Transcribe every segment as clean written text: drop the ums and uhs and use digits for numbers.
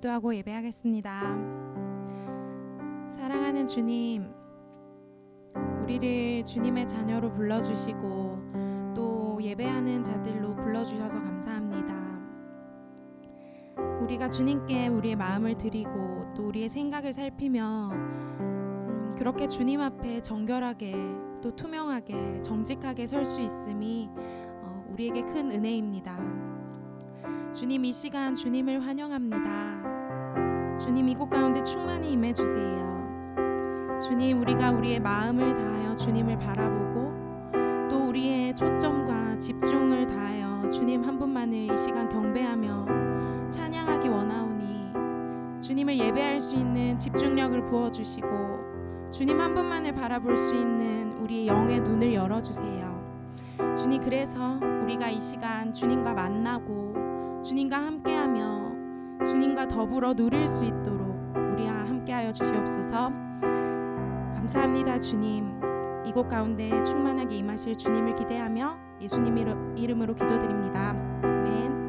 기도하고 예배하겠습니다. 사랑하는 주님, 우리를 주님의 자녀로 불러주시고 또 예배하는 자들로 불러주셔서 감사합니다. 우리가 주님께 우리의 마음을 드리고 또 우리의 생각을 살피며 그렇게 주님 앞에 정결하게 또 투명하게 정직하게 설 수 있음이 우리에게 큰 은혜입니다. 주님, 이 시간 주님을 환영합니다. 주님, 이곳 가운데 충만히 임해주세요. 주님, 우리가 우리의 마음을 다하여 주님을 바라보고 또 우리의 초점과 집중을 다하여 주님 한 분만을 이 시간 경배하며 찬양하기 원하오니 주님을 예배할 수 있는 집중력을 부어주시고 주님 한 분만을 바라볼 수 있는 우리의 영의 눈을 열어주세요. 주님, 그래서 우리가 이 시간 주님과 만나고 주님과 함께하며 주님과 더불어 누릴 수 있도록 우리와 함께하여 주시옵소서. 감사합니다. 주님, 이곳 가운데 충만하게 임하실 주님을 기대하며 예수님 이름으로 기도드립니다. 아멘.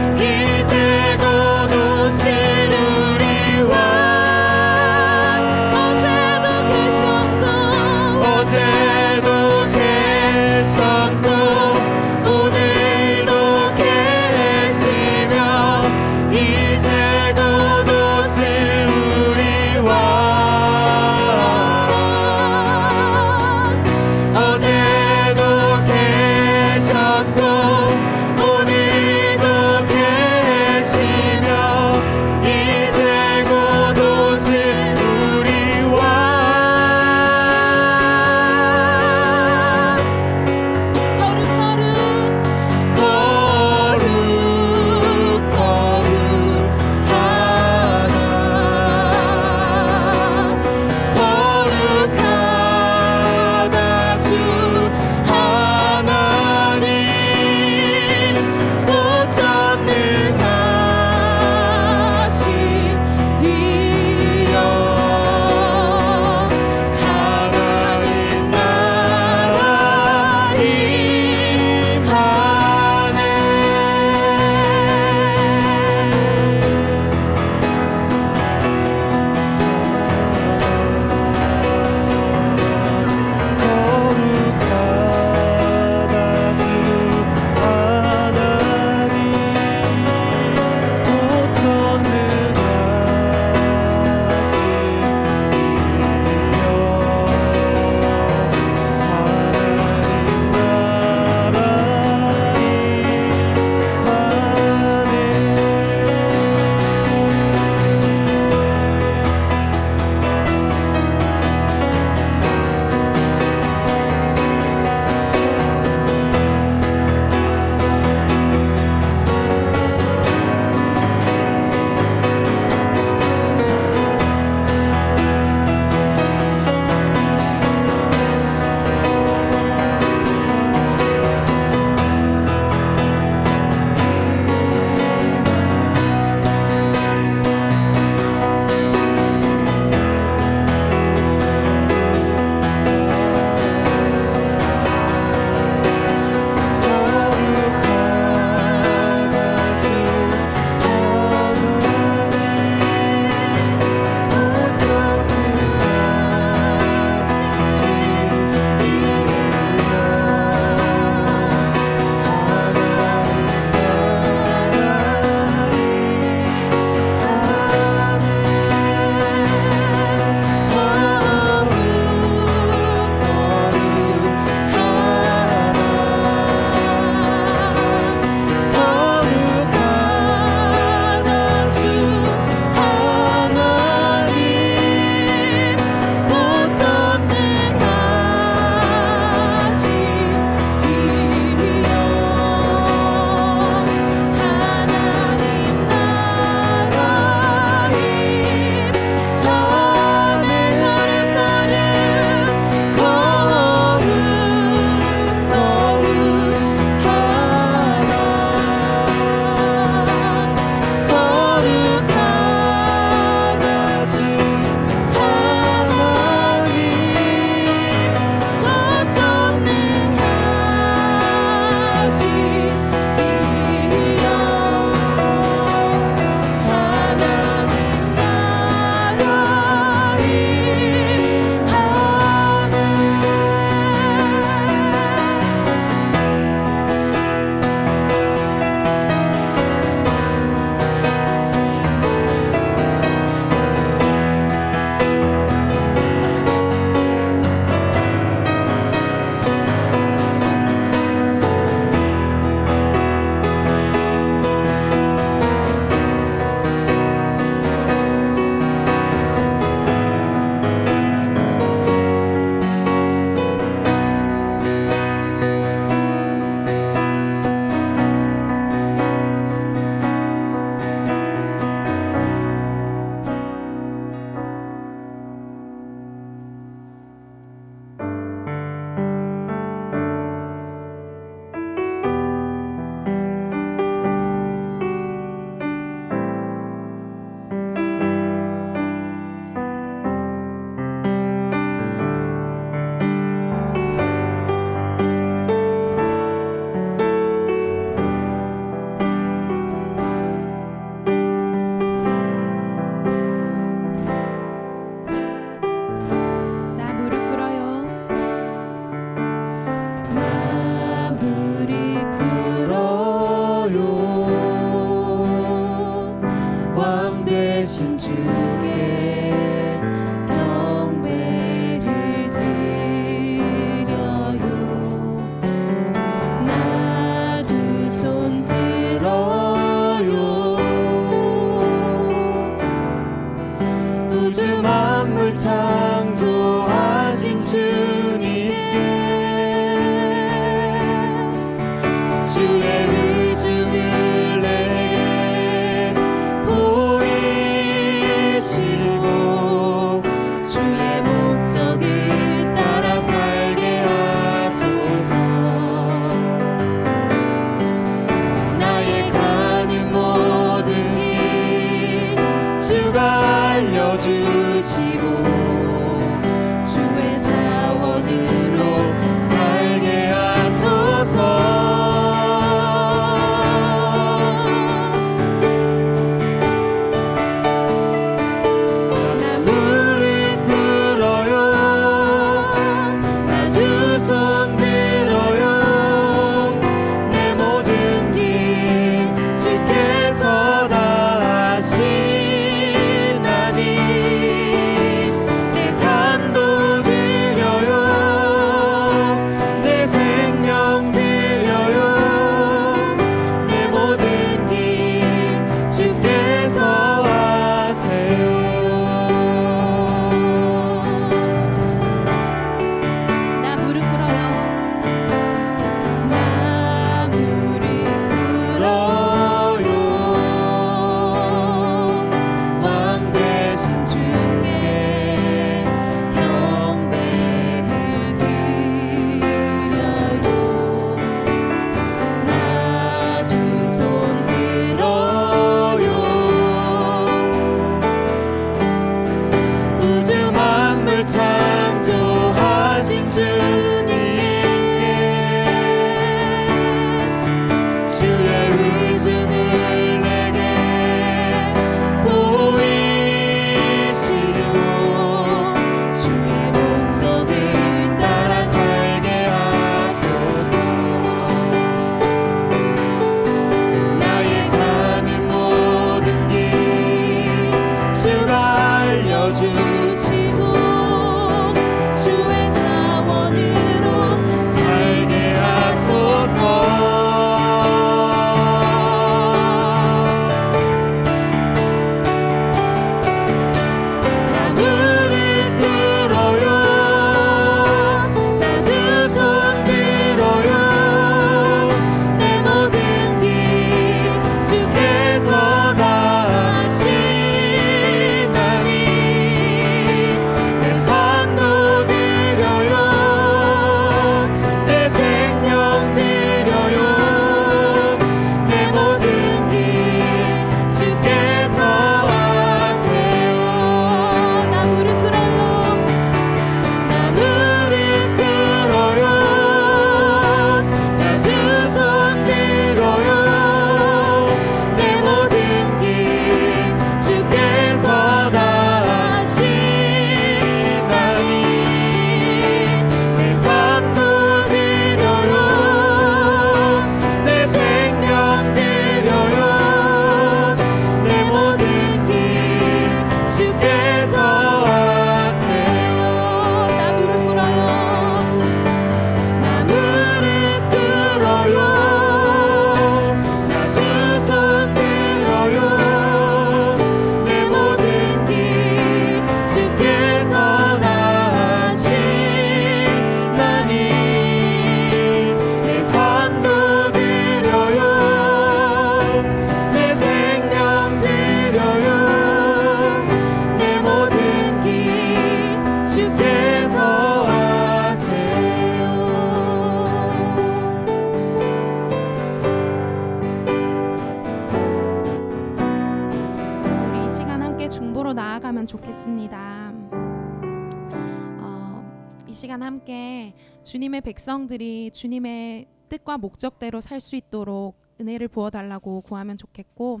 때 주님의 백성들이 주님의 뜻과 목적대로 살 수 있도록 은혜를 부어달라고 구하면 좋겠고,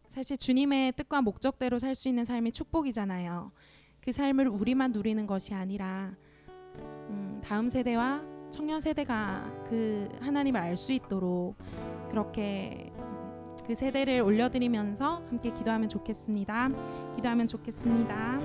사실 주님의 뜻과 목적대로 살 수 있는 삶이 축복이잖아요. 그 삶을 우리만 누리는 것이 아니라 다음 세대와 청년 세대가 그 하나님을 알 수 있도록 그렇게 그 세대를 올려드리면서 함께 기도하면 좋겠습니다. 기도하면 좋겠습니다.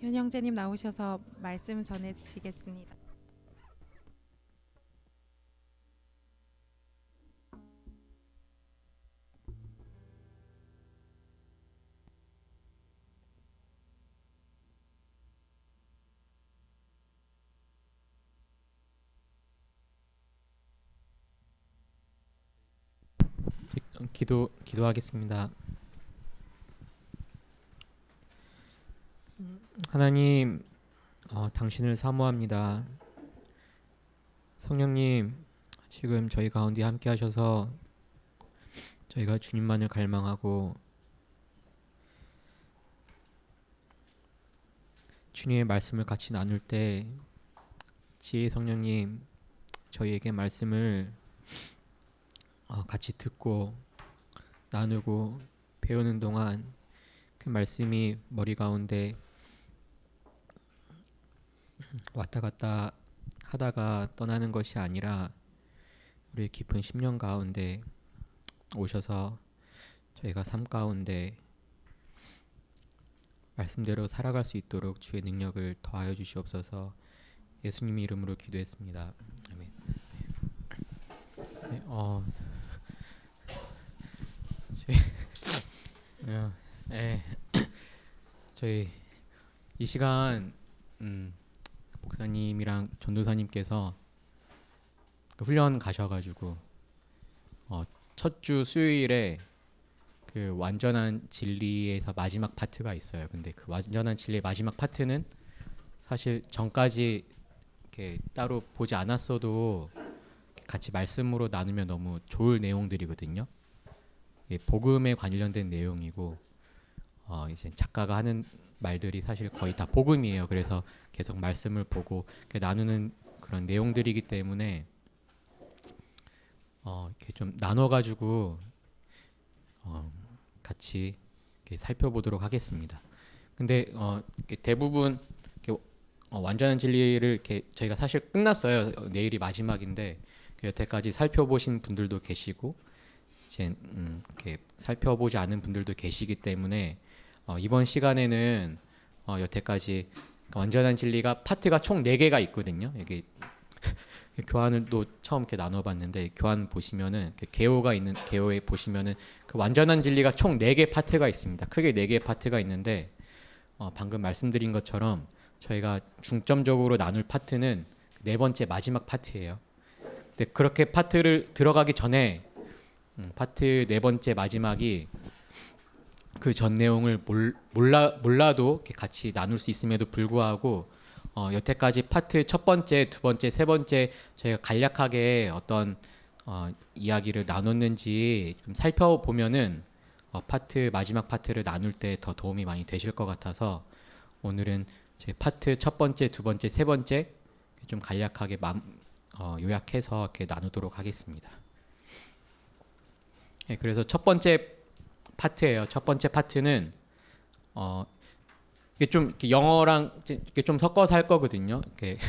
기훈 형제님 나오셔서 말씀 전해 주시겠습니다. 기도하겠습니다. 하나님, 당신을 사모합니다. 성령님, 지금 저희 가운데 함께 하셔서 저희가 주님만을 갈망하고 주님의 말씀을 같이 나눌 때 지혜 성령님, 저희에게 말씀을 같이 듣고 나누고 배우는 동안 그 말씀이 머리 가운데 왔다 갔다 하다가 떠나는 것이 아니라 우리의 깊은 심령 가운데 오셔서 저희가 삶 가운데 말씀대로 살아갈 수 있도록 주의 능력을 더하여 주시옵소서. 예수님의 이름으로 기도했습니다. 아멘. 네, 저희 이 시간 목사님이랑 전도사님께서 훈련 가셔가지고 첫 주 수요일에 그 완전한 진리에서 마지막 파트가 있어요. 근데 그 완전한 진리의 마지막 파트는 사실 전까지 이렇게 따로 보지 않았어도 같이 말씀으로 나누면 너무 좋을 내용들이거든요. 복음에 관련된 내용이고 이제 작가가 하는 말들이 사실 거의 다 복음이에요. 그래서 계속 말씀을 보고 나누는 그런 내용들이기 때문에 이렇게 좀 나눠가지고 같이 이렇게 살펴보도록 하겠습니다. 근데 이렇게 대부분 이렇게 완전한 진리를 이렇게 저희가 사실 끝났어요. 내일이 마지막인데 여태까지 살펴보신 분들도 계시고 이제 이렇게 살펴보지 않은 분들도 계시기 때문에 이번 시간에는 여태까지 완전한 진리가 파트가 총 4개가 있거든요. 이게 교환을 또 처음 이렇게 나눠봤는데 교환 보시면은 개요가 있는 개요에 보시면은 그 완전한 진리가 총 4개 파트가 있습니다. 크게 4개 파트가 있는데 방금 말씀드린 것처럼 저희가 중점적으로 나눌 파트는 4번째 마지막 파트예요. 근데 그렇게 파트를 들어가기 전에 파트 4번째 마지막이 그 전 내용을 몰라도 이렇게 같이 나눌 수 있음에도 불구하고 여태까지 파트 첫 번째, 두 번째, 세 번째 저희가 간략하게 어떤 이야기를 나눴는지 좀 살펴보면은 마지막 파트를 나눌 때 더 도움이 많이 되실 것 같아서 오늘은 제 파트 첫 번째, 두 번째, 세 번째 좀 간략하게 요약해서 이렇게 나누도록 하겠습니다. 네, 그래서 첫 번째 파트예요. 첫 번째 파트는 이게 좀 이렇게 영어랑 이렇게 좀 섞어서 할 거거든요. 이렇게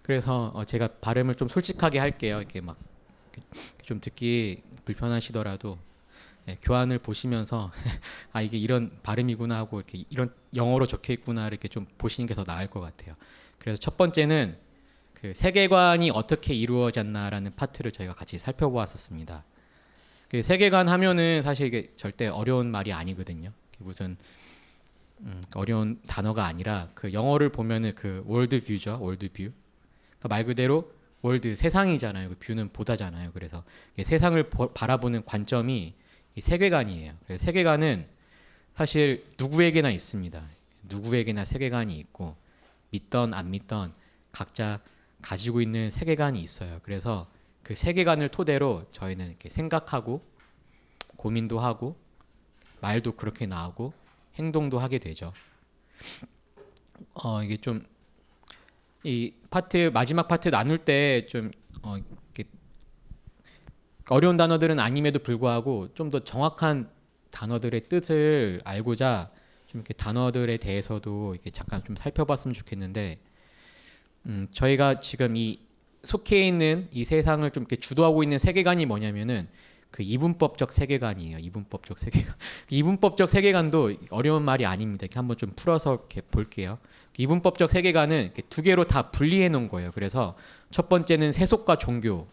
그래서 제가 발음을 좀 솔직하게 할게요. 이렇게 막 좀 듣기 불편하시더라도 교환을 보시면서 아 이게 이런 발음이구나 하고 이렇게 이런 영어로 적혀 있구나 이렇게 좀 보시는 게 더 나을 것 같아요. 그래서 첫 번째는 그 세계관이 어떻게 이루어졌나라는 파트를 저희가 같이 살펴보았었습니다. 그 세계관 하면은 사실 이게 절대 어려운 말이 아니거든요. 무슨 어려운 단어가 아니라 그 영어를 보면은 그 월드 뷰죠. 월드 뷰. 그러니까 말 그대로 월드 세상이잖아요. 그 뷰는 보다잖아요. 그래서 세상을 바라보는 관점이 이 세계관이에요. 그래서 세계관은 사실 누구에게나 있습니다. 누구에게나 세계관이 있고 믿던 안 믿던 각자 가지고 있는 세계관이 있어요. 그래서 그 세계관을 토대로 저희는 이렇게 생각하고 고민도 하고 말도 그렇게 나오고 행동도 하게 되죠. 이게 좀 이 파트 마지막 파트 나눌 때 좀 어려운 단어들은 아님에도 불구하고 좀 더 정확한 단어들의 뜻을 알고자 좀 이렇게 단어들에 대해서도 이렇게 잠깐 좀 살펴봤으면 좋겠는데 저희가 지금 이 속해 있는 이 세상을 좀 이렇게 주도하고 있는 세계관이 뭐냐면은 그 이분법적 세계관이에요. 이분법적 세계관. 이분법적 세계관도 어려운 말이 아닙니다. 이렇게 한번 좀 풀어서 이렇게 볼게요. 이분법적 세계관은 이렇게 두 개로 다 분리해 놓은 거예요. 그래서 첫 번째는 세속과 종교.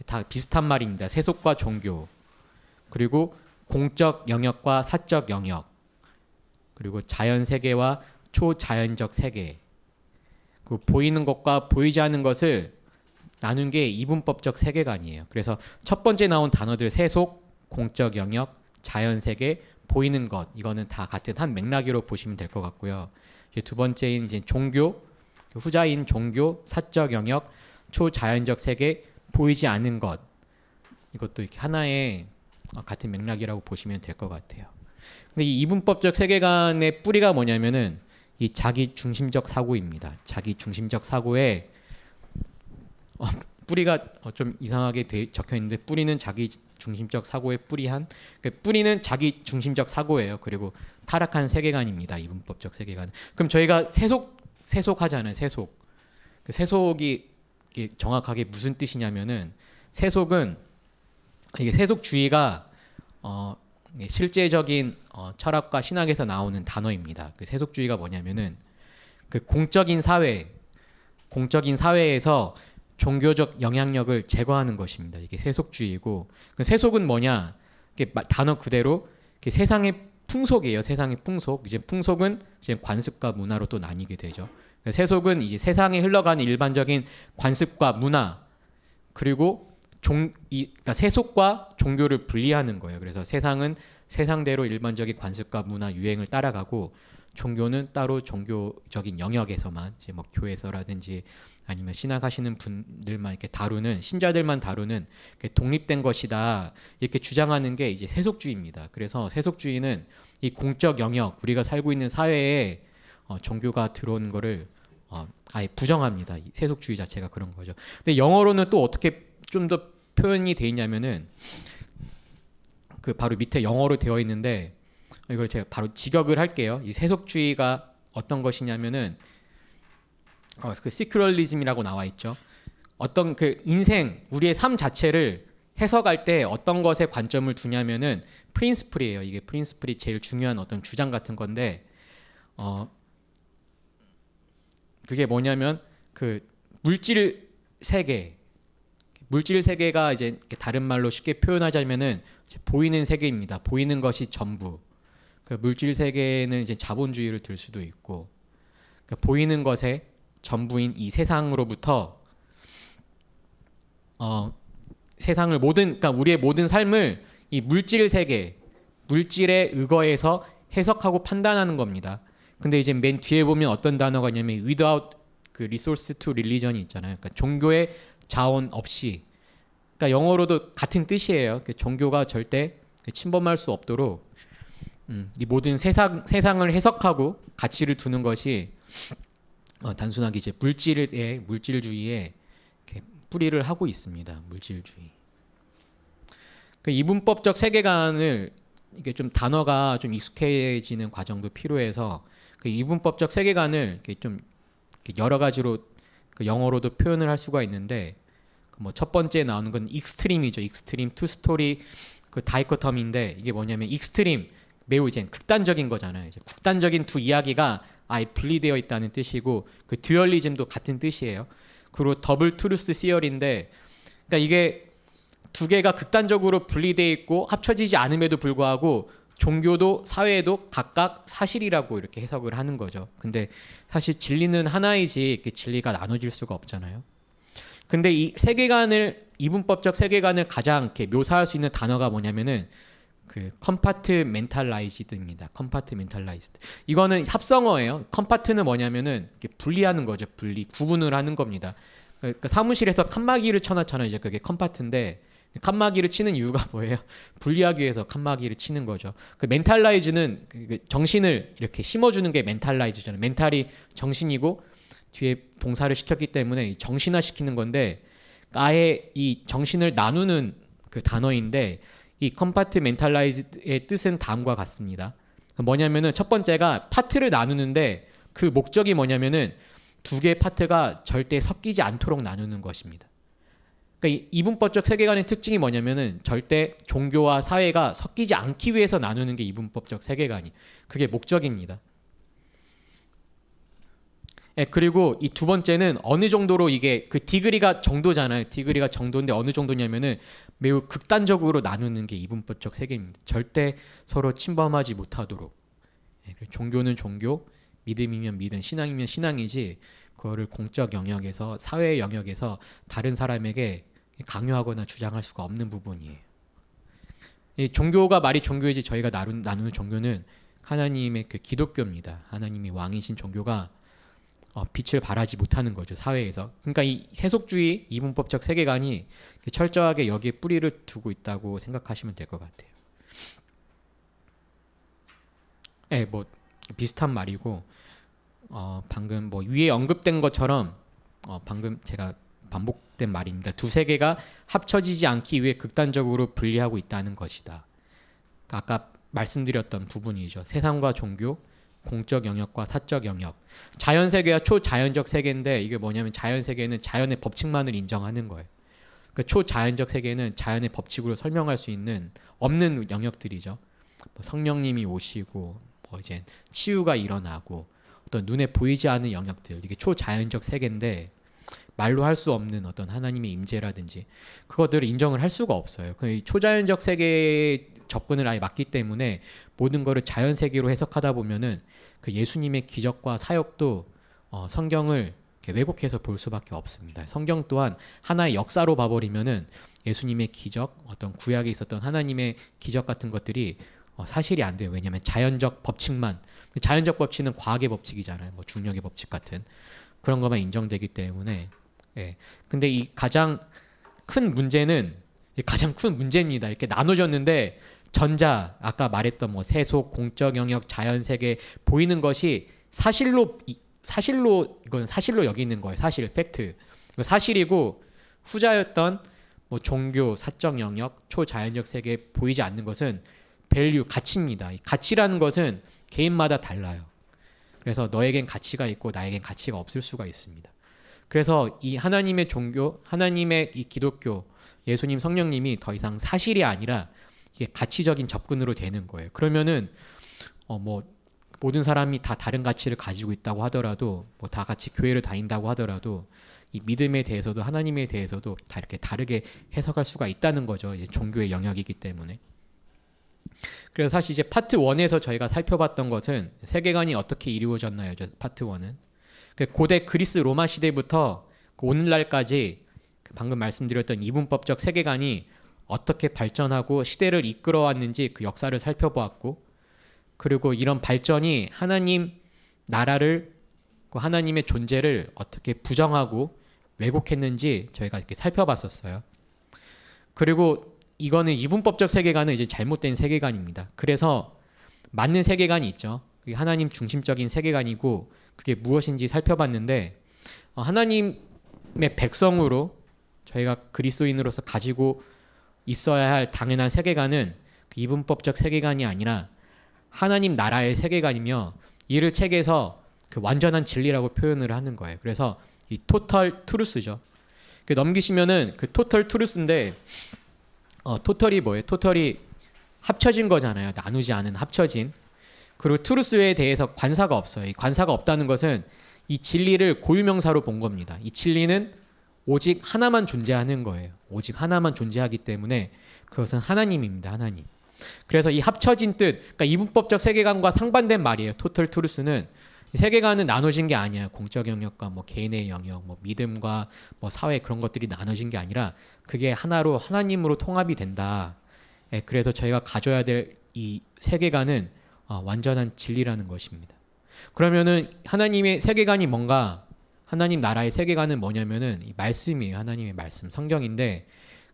다 비슷한 말입니다. 세속과 종교. 그리고 공적 영역과 사적 영역. 그리고 자연 세계와 초자연적 세계. 그 보이는 것과 보이지 않는 것을 나눈 게 이분법적 세계관이에요. 그래서 첫 번째 나온 단어들 세속, 공적 영역, 자연 세계, 보이는 것 이거는 다 같은 한 맥락으로 보시면 될 것 같고요. 이제 두 번째인 이제 종교, 후자인 종교, 사적 영역, 초자연적 세계, 보이지 않는 것 이것도 이렇게 하나의 같은 맥락이라고 보시면 될 것 같아요. 근데 이 이분법적 세계관의 뿌리가 뭐냐면은 이 자기 중심적 사고입니다. 자기 중심적 사고에 뿌리가 좀 이상하게 적혀 있는데 뿌리는 자기 중심적 사고의 뿌리한 그러니까 뿌리는 자기 중심적 사고예요. 그리고 타락한 세계관입니다. 이분법적 세계관. 그럼 저희가 세속하잖아요. 세속. 그 세속이 정확하게 무슨 뜻이냐면은 세속은 이게 세속주의가 실제적인 철학과 신학에서 나오는 단어입니다. 그 세속주의가 뭐냐면은 그 공적인 사회에서 종교적 영향력을 제거하는 것입니다. 이게 세속주의고 그 세속은 뭐냐? 이게 단어 그대로 세상의 풍속이에요. 세상의 풍속. 이제 풍속은 이제 관습과 문화로 또 나뉘게 되죠. 세속은 이제 세상에 흘러가는 일반적인 관습과 문화 그리고 그러니까 세속과 종교를 분리하는 거예요. 그래서 세상은 세상대로 일반적인 관습과 문화 유행을 따라가고 종교는 따로 종교적인 영역에서만 이제 뭐 교회에서라든지 아니면 신학하시는 분들만 이렇게 다루는 신자들만 다루는 독립된 것이다 이렇게 주장하는 게 이제 세속주의입니다. 그래서 세속주의는 이 공적 영역 우리가 살고 있는 사회에 종교가 들어오는 거를 아예 부정합니다. 이 세속주의 자체가 그런 거죠. 근데 영어로는 또 어떻게 좀 더 표현이 돼 있냐면은 그 바로 밑에 영어로 되어 있는데 이걸 제가 바로 직역을 할게요. 이 세속주의가 어떤 것이냐면은 그 시큐럴리즘이라고 나와 있죠. 어떤 그 인생 우리의 삶 자체를 해석할 때 어떤 것에 관점을 두냐면은 프린스플이에요. 이게 프린스플이 제일 중요한 어떤 주장 같은 건데 그게 뭐냐면 그 물질 세계가 이제 다른 말로 쉽게 표현하자면은 보이는 세계입니다. 보이는 것이 전부. 그 물질 세계는 이제 자본주의를 들 수도 있고 그러니까 보이는 것의 전부인 이 세상으로부터 세상을 그러니까 우리의 모든 삶을 이 물질 세계, 물질에 의거해서 해석하고 판단하는 겁니다. 근데 이제 맨 뒤에 보면 어떤 단어가 있냐면 without 그 resource to religion이 있잖아요. 그러니까 종교의 자원 없이. 그러니까 영어로도 같은 뜻이에요. 종교가 절대 침범할 수 없도록 이 모든 세상을 해석하고 가치를 두는 것이 단순하게 이제 물질주의에 이렇게 뿌리를 하고 있습니다. 물질주의. 그 이분법적 세계관을 이게 좀 단어가 좀 익숙해지는 과정도 필요해서 그 이분법적 세계관을 이렇게 좀 여러 가지로 그 영어로도 표현을 할 수가 있는데 뭐 첫 번째 나오는 건 익스트림이죠. 익스트림 투 스토리 그 다이코토미인데 이게 뭐냐면 익스트림 매우 이제 극단적인 거잖아요. 이제 극단적인 두 이야기가 아예 분리되어 있다는 뜻이고 그 듀얼리즘도 같은 뜻이에요. 그리고 더블 트루스 시어리인데 그러니까 이게 두 개가 극단적으로 분리되어 있고 합쳐지지 않음에도 불구하고 종교도 사회도 각각 사실이라고 이렇게 해석을 하는 거죠. 근데 사실 진리는 하나이지 이렇게 진리가 나눠질 수가 없잖아요. 근데 이 세계관을 이분법적 세계관을 가장 이렇게 묘사할 수 있는 단어가 뭐냐면은 그 컴파트멘탈라이즈드입니다. 컴파트멘탈라이즈드. 이거는 합성어예요. 컴파트는 뭐냐면은 이렇게 분리하는 거죠. 구분을 하는 겁니다. 그러니까 사무실에서 칸막이를 쳐놨잖아요. 이제 그게 컴파트인데 칸막이를 치는 이유가 뭐예요? 분리하기 위해서 칸막이를 치는 거죠. 그 멘탈라이즈는 정신을 이렇게 심어주는 게 멘탈라이즈잖아요. 멘탈이 정신이고 뒤에 동사를 시켰기 때문에 정신화 시키는 건데 아예 이 정신을 나누는 그 단어인데 이 컴파트멘탈라이즈의 뜻은 다음과 같습니다. 뭐냐면은 첫 번째가 파트를 나누는데 그 목적이 뭐냐면은 두 개의 파트가 절대 섞이지 않도록 나누는 것입니다. 그러니까 이 이분법적 세계관의 특징이 뭐냐면은 절대 종교와 사회가 섞이지 않기 위해서 나누는 게 이분법적 세계관이 그게 목적입니다. 예, 그리고 이 두 번째는 어느 정도로 이게 그 디그리가 정도잖아요. 디그리가 정도인데 어느 정도냐면은 매우 극단적으로 나누는 게 이분법적 세계입니다. 절대 서로 침범하지 못하도록. 예, 그리고 종교는 종교, 믿음이면 믿음, 신앙이면 신앙이지 그거를 공적 영역에서 사회 영역에서 다른 사람에게 강요하거나 주장할 수가 없는 부분이에요. 이 종교가 말이 종교이지 저희가 나누는 종교는 하나님의 그 기독교입니다. 하나님이 왕이신 종교가 빛을 발하지 못하는 거죠 사회에서. 그러니까 이 세속주의 이분법적 세계관이 철저하게 여기에 뿌리를 두고 있다고 생각하시면 될 것 같아요. 네, 뭐 비슷한 말이고 방금 뭐 위에 언급된 것처럼 방금 제가 반복된 말입니다. 두 세계가 합쳐지지 않기 위해 극단적으로 분리하고 있다는 것이다. 아까 말씀드렸던 부분이죠. 세상과 종교, 공적 영역과 사적 영역. 자연 세계와 초자연적 세계인데 이게 뭐냐면 자연 세계는 자연의 법칙만을 인정하는 거예요. 그 초자연적 세계는 자연의 법칙으로 설명할 수 있는 없는 영역들이죠. 뭐 성령님이 오시고 뭐 이제 치유가 일어나고 어떤 눈에 보이지 않는 영역들 이게 초자연적 세계인데 말로 할 수 없는 어떤 하나님의 임재라든지 그것들을 인정을 할 수가 없어요. 그 초자연적 세계에 접근을 아예 막기 때문에 모든 거를 자연 세계로 해석하다 보면은 그 예수님의 기적과 사역도 성경을 왜곡해서 볼 수밖에 없습니다. 성경 또한 하나의 역사로 봐버리면은 예수님의 기적, 어떤 구약에 있었던 하나님의 기적 같은 것들이 사실이 안 돼요. 왜냐하면 자연적 법칙만, 자연적 법칙은 과학의 법칙이잖아요. 뭐 중력의 법칙 같은 그런 것만 인정되기 때문에. 예. 근데 이 가장 큰 문제는 가장 큰 문제입니다. 이렇게 나눠졌는데 전자 아까 말했던 뭐 세속, 공적 영역, 자연 세계 보이는 것이 사실로 이건 사실로 여기는 거예요. 사실, 팩트. 이거 사실이고 후자였던 뭐 종교, 사적 영역, 초자연적 세계에 보이지 않는 것은 밸류, 가치입니다. 이 가치라는 것은 개인마다 달라요. 그래서 너에겐 가치가 있고 나에겐 가치가 없을 수가 있습니다. 그래서 이 하나님의 종교, 하나님의 이 기독교, 예수님, 성령님이 더 이상 사실이 아니라 이게 가치적인 접근으로 되는 거예요. 그러면은 뭐 모든 사람이 다 다른 가치를 가지고 있다고 하더라도 뭐 다 같이 교회를 다닌다고 하더라도 이 믿음에 대해서도 하나님에 대해서도 다 이렇게 다르게 해석할 수가 있다는 거죠. 이제 종교의 영역이기 때문에. 그래서 사실 이제 파트 1에서 저희가 살펴봤던 것은 세계관이 어떻게 이루어졌나요? 파트 1은 고대 그리스 로마 시대부터 오늘날까지 방금 말씀드렸던 이분법적 세계관이 어떻게 발전하고 시대를 이끌어왔는지 그 역사를 살펴보았고, 그리고 이런 발전이 하나님 나라를, 하나님의 존재를 어떻게 부정하고 왜곡했는지 저희가 이렇게 살펴봤었어요. 그리고 이거는 이분법적 세계관은 이제 잘못된 세계관입니다. 그래서 맞는 세계관이 있죠. 그게 하나님 중심적인 세계관이고 그게 무엇인지 살펴봤는데, 하나님의 백성으로 저희가 그리스도인으로서 가지고 있어야 할 당연한 세계관은 그 이분법적 세계관이 아니라 하나님 나라의 세계관이며, 이를 책에서 그 완전한 진리라고 표현을 하는 거예요. 그래서 이 토털 트루스죠. 넘기시면은 그 토털 트루스인데, 토털이 뭐예요? 토털이 합쳐진 거잖아요. 나누지 않은 합쳐진. 그리고 트루스에 대해서 관사가 없어요. 이 관사가 없다는 것은 이 진리를 고유명사로 본 겁니다. 이 진리는 오직 하나만 존재하는 거예요. 오직 하나만 존재하기 때문에 그것은 하나님입니다. 하나님. 그래서 이 합쳐진 뜻, 그러니까 이분법적 세계관과 상반된 말이에요. 토털 트루스는 세계관은 나눠진 게 아니에요. 공적 영역과 뭐 개인의 영역, 뭐 믿음과 뭐 사회 그런 것들이 나눠진 게 아니라 그게 하나로 하나님으로 통합이 된다. 예, 그래서 저희가 가져야 될 이 세계관은 완전한 진리라는 것입니다. 그러면은 하나님의 세계관이 뭔가, 하나님 나라의 세계관은 뭐냐면은 이 말씀이에요. 하나님의 말씀, 성경인데,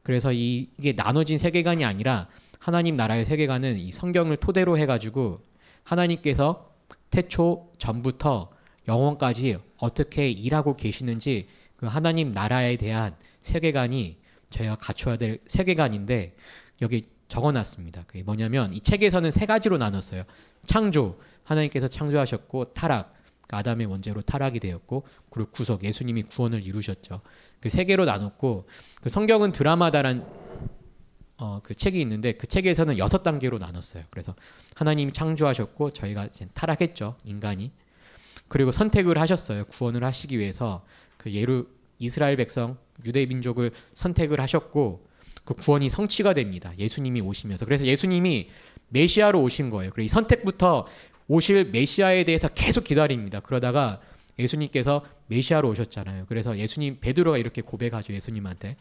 그래서 이게 나눠진 세계관이 아니라 하나님 나라의 세계관은 이 성경을 토대로 해가지고 하나님께서 태초 전부터 영원까지 어떻게 일하고 계시는지 그 하나님 나라에 대한 세계관이 저희가 갖춰야 될 세계관인데, 여기 적어놨습니다. 그게 뭐냐면 이 책에서는 세 가지로 나눴어요. 창조, 하나님께서 창조하셨고, 타락, 그러니까 아담의 원죄로 타락이 되었고, 그리고 구속, 예수님이 구원을 이루셨죠. 그 세 개로 나눴고, 그 성경은 드라마다란 그 책이 있는데 그 책에서는 6단계로 나눴어요. 그래서 하나님이 창조하셨고 저희가 이제 타락했죠, 인간이. 그리고 선택을 하셨어요. 구원을 하시기 위해서 그 이스라엘 백성, 유대 민족을 선택을 하셨고, 그 구원이 성취가 됩니다. 예수님이 오시면서. 그래서 예수님이 메시아로 오신 거예요. 그래서 이 선택부터 오실 메시아에 대해서 계속 기다립니다. 그러다가 예수님께서 메시아로 오셨잖아요. 그래서 베드로가 이렇게 고백하죠. 예수님한테.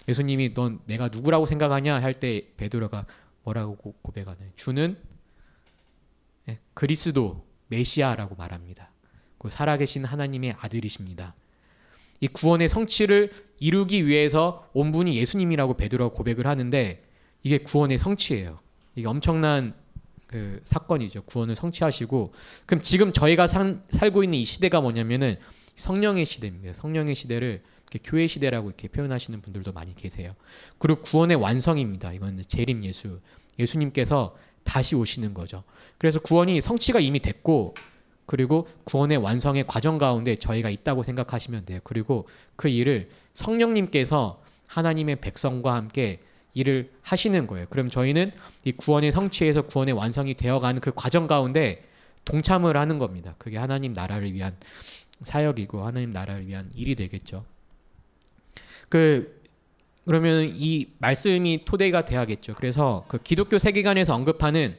예수님이 넌 내가 누구라고 생각하냐 할 때 베드로가 뭐라고 고백하나요? 주는 그리스도 메시아라고 말합니다. 그 살아계신 하나님의 아들이십니다. 이 구원의 성취를 이루기 위해서 온 분이 예수님이라고 베드로가 고백을 하는데, 이게 구원의 성취예요. 이게 엄청난 그 사건이죠. 구원을 성취하시고, 그럼 지금 저희가 살고 있는 이 시대가 뭐냐면은 성령의 시대입니다. 성령의 시대를 교회 시대라고 이렇게 표현하시는 분들도 많이 계세요. 그리고 구원의 완성입니다. 이건 재림 예수님께서 다시 오시는 거죠. 그래서 구원이 성취가 이미 됐고, 그리고 구원의 완성의 과정 가운데 저희가 있다고 생각하시면 돼요. 그리고 그 일을 성령님께서 하나님의 백성과 함께 일을 하시는 거예요. 그럼 저희는 이 구원의 성취에서 구원의 완성이 되어가는 그 과정 가운데 동참을 하는 겁니다. 그게 하나님 나라를 위한 사역이고 하나님 나라를 위한 일이 되겠죠. 그러면 이 말씀이 토대가 돼야겠죠. 그래서 그 기독교 세계관에서 언급하는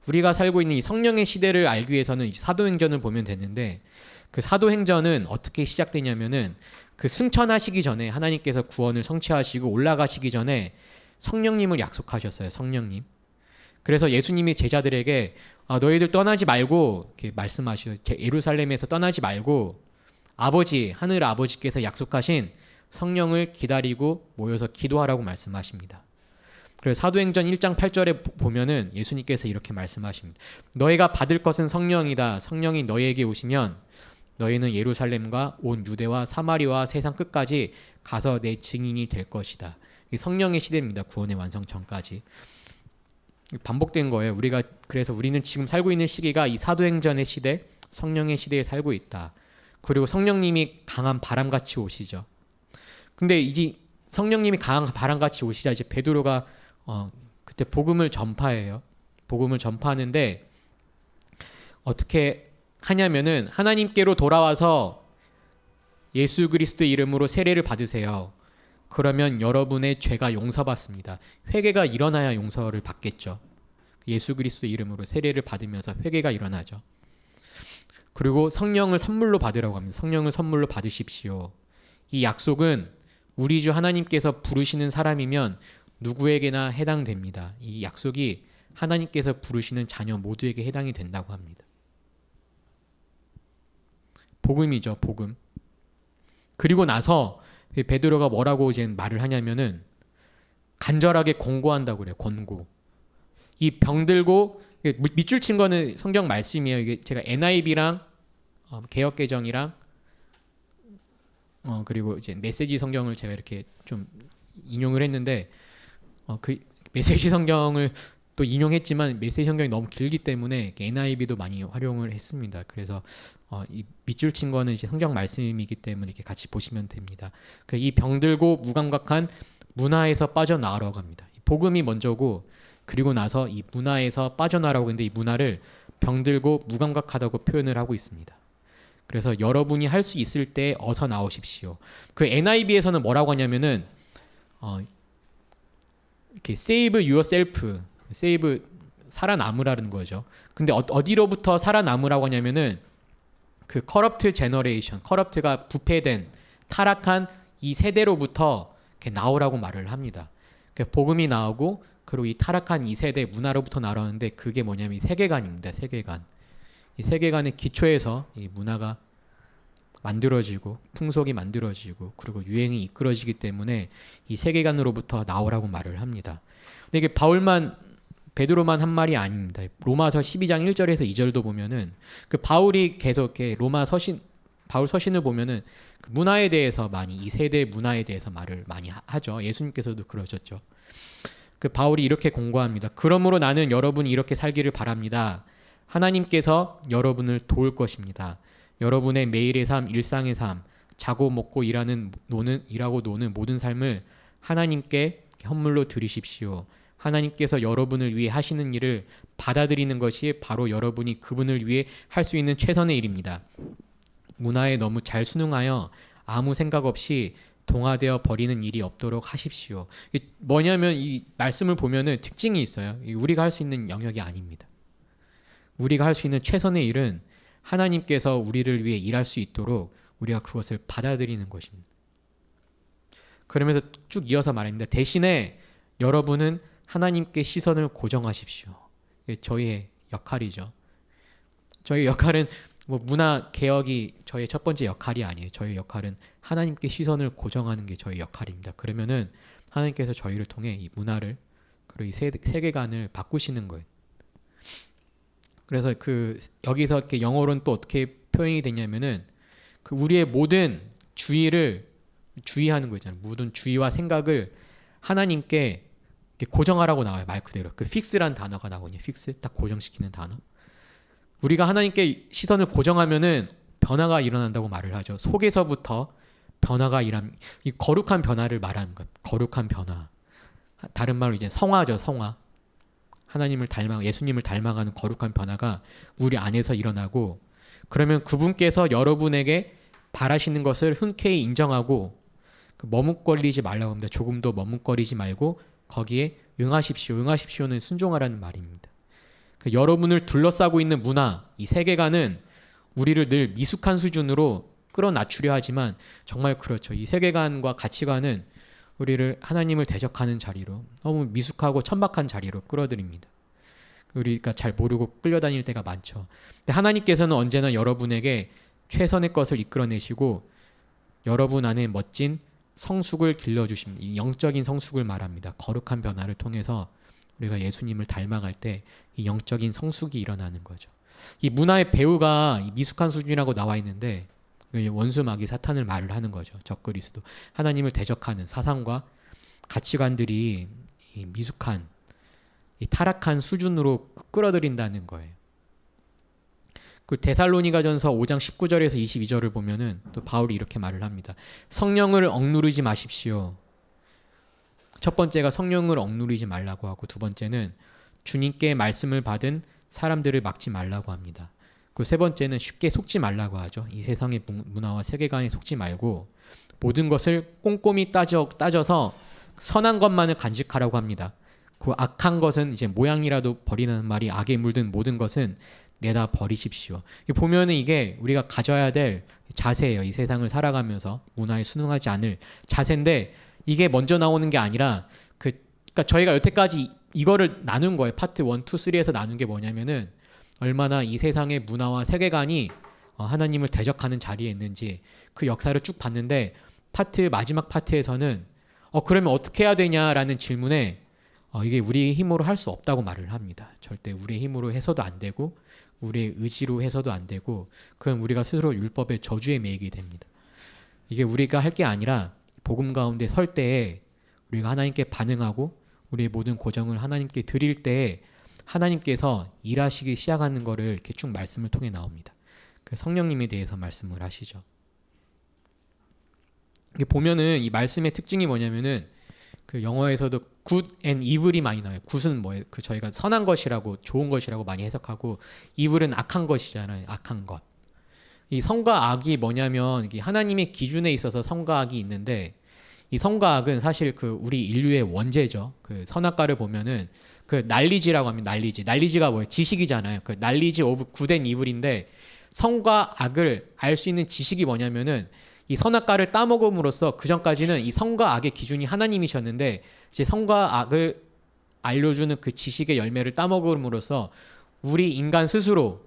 우리가 살고 있는 이 성령의 시대를 알기 위해서는 사도행전을 보면 되는데, 그 사도행전은 어떻게 시작되냐면은 그 승천하시기 전에 하나님께서 구원을 성취하시고 올라가시기 전에 성령님을 약속하셨어요. 성령님. 그래서 예수님이 제자들에게 너희들 떠나지 말고 이렇게 말씀하시죠. 예루살렘에서 떠나지 말고 하늘 아버지께서 약속하신 성령을 기다리고 모여서 기도하라고 말씀하십니다. 그래서 사도행전 1장 8절에 보면은 예수님께서 이렇게 말씀하십니다. 너희가 받을 것은 성령이다. 성령이 너희에게 오시면 너희는 예루살렘과 온 유대와 사마리아와 세상 끝까지 가서 내 증인이 될 것이다. 성령의 시대입니다. 구원의 완성 전까지. 반복된 거예요. 그래서 우리는 지금 살고 있는 시기가 이 사도행전의 시대, 성령의 시대에 살고 있다. 그리고 성령님이 강한 바람같이 오시죠. 근데 이제 성령님이 강한 바람같이 오시자 이제 베드로가 그때 복음을 전파해요. 복음을 전파하는데 어떻게 하냐면은 하나님께로 돌아와서 예수 그리스도의 이름으로 세례를 받으세요. 그러면 여러분의 죄가 용서받습니다. 회개가 일어나야 용서를 받겠죠. 예수 그리스도의 이름으로 세례를 받으면서 회개가 일어나죠. 그리고 성령을 선물로 받으라고 합니다. 성령을 선물로 받으십시오. 이 약속은 우리 주 하나님께서 부르시는 사람이면 누구에게나 해당됩니다. 이 약속이 하나님께서 부르시는 자녀 모두에게 해당이 된다고 합니다. 복음이죠, 복음. 그리고 나서 베드로가 뭐라고 이제 말을 하냐면은 간절하게 권고한다고 그래요. 권고. 이 병들고 밑줄 친 거는 성경 말씀이에요. 이게 제가 NIV랑 개역개정이랑 그리고 이제 메시지 성경을 제가 이렇게 좀 인용을 했는데 그 메시지 성경을 또 인용했지만 메시지 성경이 너무 길기 때문에 NIV도 많이 활용을 했습니다. 그래서 이 밑줄 친 거는 이제 성경 말씀이기 때문에 이렇게 같이 보시면 됩니다. 이 병들고 무감각한 문화에서 빠져나가라고 합니다. 복음이 먼저고 그리고 나서 이 문화에서 빠져나가라고 했는데 이 문화를 병들고 무감각하다고 표현을 하고 있습니다. 그래서 여러분이 할 수 있을 때 어서 나오십시오. 그 NIV에서는 뭐라고 하냐면은 이렇게 save yourself, save 살아남으라는 거죠. 근데 어디로부터 살아남으라고 하냐면은 그 corrupt generation, corrupt가 부패된 타락한 이 세대로부터 이렇게 나오라고 말을 합니다. 복음이 나오고 그리고 이 타락한 이 세대 문화로부터 나오는데 그게 뭐냐면 이 세계관입니다. 세계관. 이 세계관의 기초에서 이 문화가 만들어지고 풍속이 만들어지고 그리고 유행이 이끌어지기 때문에 이 세계관으로부터 나오라고 말을 합니다. 근데 이게 베드로만 한 말이 아닙니다. 로마서 12장 1절에서 2절도 보면은 그 바울이 계속 이렇게 바울 서신을 보면은 그 문화에 대해서 이 세대 문화에 대해서 말을 많이 하죠. 예수님께서도 그러셨죠. 그 바울이 이렇게 공고합니다. 그러므로 나는 여러분이 이렇게 살기를 바랍니다. 하나님께서 여러분을 도울 것입니다. 여러분의 매일의 삶, 일상의 삶, 자고 먹고 일하고 노는 모든 삶을 하나님께 헌물로 드리십시오. 하나님께서 여러분을 위해 하시는 일을 받아들이는 것이 바로 여러분이 그분을 위해 할 수 있는 최선의 일입니다. 문화에 너무 잘 순응하여 아무 생각 없이 동화되어 버리는 일이 없도록 하십시오. 뭐냐면 이 말씀을 보면은 특징이 있어요. 우리가 할 수 있는 영역이 아닙니다. 우리가 할 수 있는 최선의 일은 하나님께서 우리를 위해 일할 수 있도록 우리가 그것을 받아들이는 것입니다. 그러면서 쭉 이어서 말합니다. 대신에 여러분은 하나님께 시선을 고정하십시오. 이게 저희의 역할이죠. 저희 역할은 뭐 문화 개혁이 저의 첫 번째 역할이 아니에요. 저희 역할은 하나님께 시선을 고정하는 게 저희 역할입니다. 그러면은 하나님께서 저희를 통해 이 문화를 그리고 이 세계관을 바꾸시는 거예요. 그래서 여기서 이렇게 영어로는 또 어떻게 표현이 되냐면은 우리의 모든 주의하는 거 있잖아요. 모든 주의와 생각을 하나님께 고정하라고 나와요. 말 그대로. 픽스란 단어가 나오거든요. 픽스 딱 고정시키는 단어. 우리가 하나님께 시선을 고정하면은 변화가 일어난다고 말을 하죠. 속에서부터 변화가 이 거룩한 변화를 말하는 것. 거룩한 변화. 다른 말로 이제 성화죠. 성화. 예수님을 닮아가는 거룩한 변화가 우리 안에서 일어나고, 그러면 그분께서 여러분에게 바라시는 것을 흔쾌히 인정하고 머뭇거리지 말라고 합니다. 조금도 머뭇거리지 말고 거기에 응하십시오. 응하십시오는 순종하라는 말입니다. 여러분을 둘러싸고 있는 문화, 이 세계관은 우리를 늘 미숙한 수준으로 끌어낮추려 하지만 정말 그렇죠. 이 세계관과 가치관은 우리를 하나님을 대적하는 자리로, 너무 미숙하고 천박한 자리로 끌어들입니다. 우리가 잘 모르고 끌려다닐 때가 많죠. 근데 하나님께서는 언제나 여러분에게 최선의 것을 이끌어내시고 여러분 안에 멋진 성숙을 길러주십니다. 이 영적인 성숙을 말합니다. 거룩한 변화를 통해서 우리가 예수님을 닮아갈 때 이 영적인 성숙이 일어나는 거죠. 이 문화의 배우가 미숙한 수준이라고 나와 있는데 원수 마귀 사탄을 말을 하는 거죠. 적그리스도. 하나님을 대적하는 사상과 가치관들이 이 미숙한, 이 타락한 수준으로 끌어들인다는 거예요. 데살로니가전서 5장 19절에서 22절을 보면은 또 바울이 이렇게 말을 합니다. 성령을 억누르지 마십시오. 첫 번째가 성령을 억누르지 말라고 하고, 두 번째는 주님께 말씀을 받은 사람들을 막지 말라고 합니다. 그 세 번째는 쉽게 속지 말라고 하죠. 이 세상의 문화와 세계관에 속지 말고 모든 것을 꼼꼼히 따져서 선한 것만을 간직하라고 합니다. 그 악한 것은 이제 모양이라도 버리는 말이, 악에 물든 모든 것은 내다 버리십시오. 보면은 이게 우리가 가져야 될 자세예요. 이 세상을 살아가면서 문화에 순응하지 않을 자세인데, 이게 먼저 나오는 게 아니라 그러니까 저희가 여태까지 이거를 나눈 거예요. 파트 1, 2, 3에서 나눈 게 뭐냐면은 얼마나 이 세상의 문화와 세계관이 하나님을 대적하는 자리에 있는지 그 역사를 쭉 봤는데, 마지막 파트에서는 그러면 어떻게 해야 되냐라는 질문에 이게 우리의 힘으로 할 수 없다고 말을 합니다. 절대 우리의 힘으로 해서도 안 되고 우리의 의지로 해서도 안 되고, 그건 우리가 스스로 율법의 저주에 매이게 됩니다. 이게 우리가 할 게 아니라 복음 가운데 설 때에 우리가 하나님께 반응하고 우리의 모든 고정을 하나님께 드릴 때에 하나님께서 일하시기 시작하는 거를 이렇게 쭉 말씀을 통해 나옵니다. 그 성령님에 대해서 말씀을 하시죠. 이게 보면은 이 말씀의 특징이 뭐냐면은 그 영어에서도 good and evil이 많이 나와요. good은 뭐예요? 저희가 선한 것이라고, 좋은 것이라고 많이 해석하고, evil은 악한 것이잖아요. 악한 것. 이 선과 악이 뭐냐면 이게 하나님의 기준에 있어서 선과 악이 있는데, 이 선과 악은 사실 우리 인류의 원죄죠. 선악과를 보면은 난리지라고 합니다. 난리지가 뭐예요? 지식이잖아요. knowledge of good and evil인데, 선과 악을 알 수 있는 지식이 뭐냐면은 이 선악과를 따먹음으로써, 그 전까지는 이 선과 악의 기준이 하나님이셨는데, 이제 선과 악을 알려주는 그 지식의 열매를 따먹음으로써 우리 인간 스스로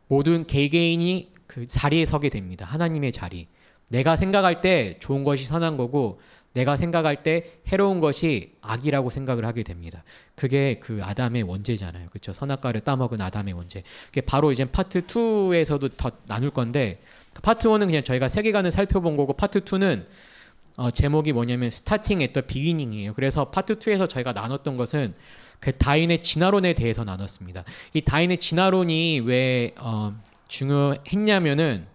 모든 개개인이 그 자리에 서게 됩니다. 하나님의 자리. 내가 생각할 때 좋은 것이 선한 거고, 내가 생각할 때 해로운 것이 악이라고 생각을 하게 됩니다. 그게 아담의 원죄잖아요. 그렇죠? 선악과를 따먹은 아담의 원죄. 그게 바로 이제 파트 2에서도 더 나눌 건데, 파트 1은 그냥 저희가 세계관을 살펴본 거고, 파트 2는 제목이 뭐냐면 Starting at the Beginning이에요. 그래서 파트 2에서 저희가 나눴던 것은 다인의 진화론에 대해서 나눴습니다. 이 다인의 진화론이 왜 중요했냐면은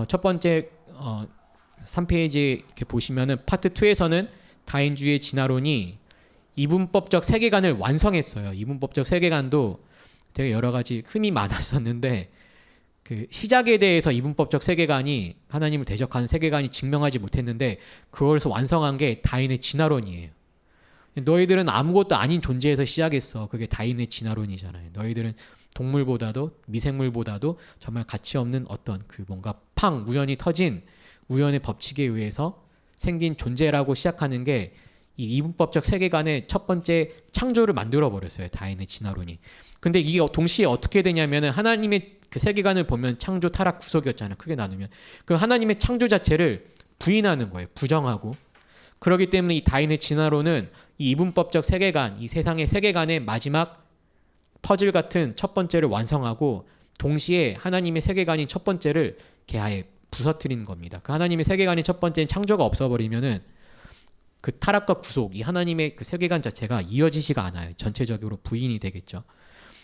첫 번째 3페이지 이렇게 보시면은 파트 2에서는 다인주의 진화론이 이분법적 세계관을 완성했어요. 이분법적 세계관도 되게 여러 가지 흠이 많았었는데 그 시작에 대해서 이분법적 세계관이 하나님을 대적하는 세계관이 증명하지 못했는데 그것을 완성한 게 다인의 진화론이에요. 너희들은 아무것도 아닌 존재에서 시작했어. 그게 다인의 진화론이잖아요. 너희들은 동물보다도 미생물보다도 정말 가치 없는 어떤 그 뭔가 우연히 터진 우연의 법칙에 의해서 생긴 존재라고 시작하는 게 이 이분법적 세계관의 첫 번째 창조를 만들어 버렸어요. 다인의 진화론이. 근데 이게 동시에 어떻게 되냐면은 하나님의 그 세계관을 보면 창조, 타락, 구속이었잖아요. 크게 나누면. 그 하나님의 창조 자체를 부인하는 거예요. 부정하고. 그렇기 때문에 이 다인의 진화론은 이 이분법적 세계관, 이 세상의 세계관의 마지막 퍼즐 같은 첫 번째를 완성하고 동시에 하나님의 세계관인 첫 번째를 이렇게 아예 부서뜨리는 겁니다. 그 하나님의 세계관인 첫 번째는 창조가 없어버리면은 그 타락과 구속, 이 하나님의 그 세계관 자체가 이어지지가 않아요. 전체적으로 부인이 되겠죠.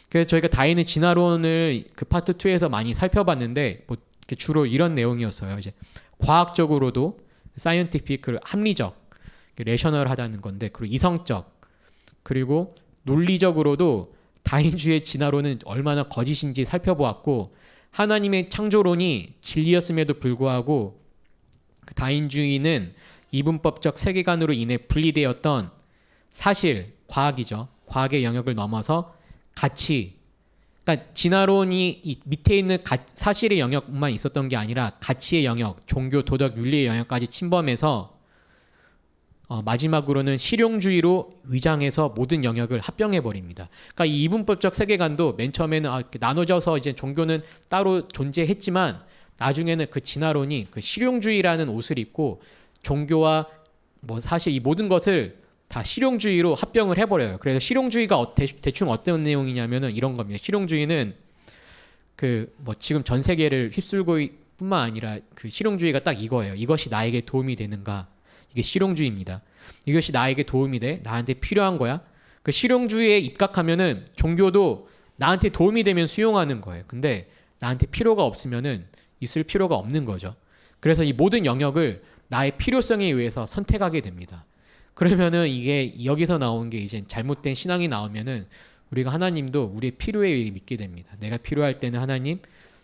그래서 저희가 다인의 진화론을 그 파트 2에서 많이 살펴봤는데 뭐 주로 이런 내용이었어요. 이제 과학적으로도 사이언티픽, 합리적, 레셔널하다는 건데, 그리고 이성적, 그리고 논리적으로도 다인주의 진화론은 얼마나 거짓인지 살펴보았고, 하나님의 창조론이 진리였음에도 불구하고 그 다인주의는 이분법적 세계관으로 인해 분리되었던 사실, 과학이죠. 과학의 영역을 넘어서 가치, 그러니까 진화론이 이 밑에 있는 사실의 영역만 있었던 게 아니라 가치의 영역, 종교, 도덕, 윤리의 영역까지 침범해서 마지막으로는 실용주의로 위장해서 모든 영역을 합병해 버립니다. 그러니까 이 이분법적 세계관도 맨 처음에는 이렇게 나눠져서 이제 종교는 따로 존재했지만 나중에는 그 진화론이 그 실용주의라는 옷을 입고 종교와 뭐 사실 이 모든 것을 다 실용주의로 합병을 해버려요. 그래서 실용주의가 대충 어떤 내용이냐면은 이런 겁니다. 실용주의는 그 뭐 지금 전 세계를 휩쓸고 뿐만 아니라 그 실용주의가 딱 이거예요. 이것이 나에게 도움이 되는가? 이게 실용주의입니다. 이것이 나에게 도움이 돼? 나한테 필요한 거야? 그 실용주의에 입각하면은 종교도 나한테 도움이 되면 수용하는 거예요. 근데 나한테 필요가 없으면은 있을 필요가 없는 거죠. 그래서 이 모든 영역을 나의 필요성에 의해서 선택하게 됩니다. 그러면은 이게 여기서 나온 게 이제 잘못된 신앙이 나오면은 우리가 하나님도 우리의 필요에 의해 믿게 됩니다. 내가 필요할 때는 하나님,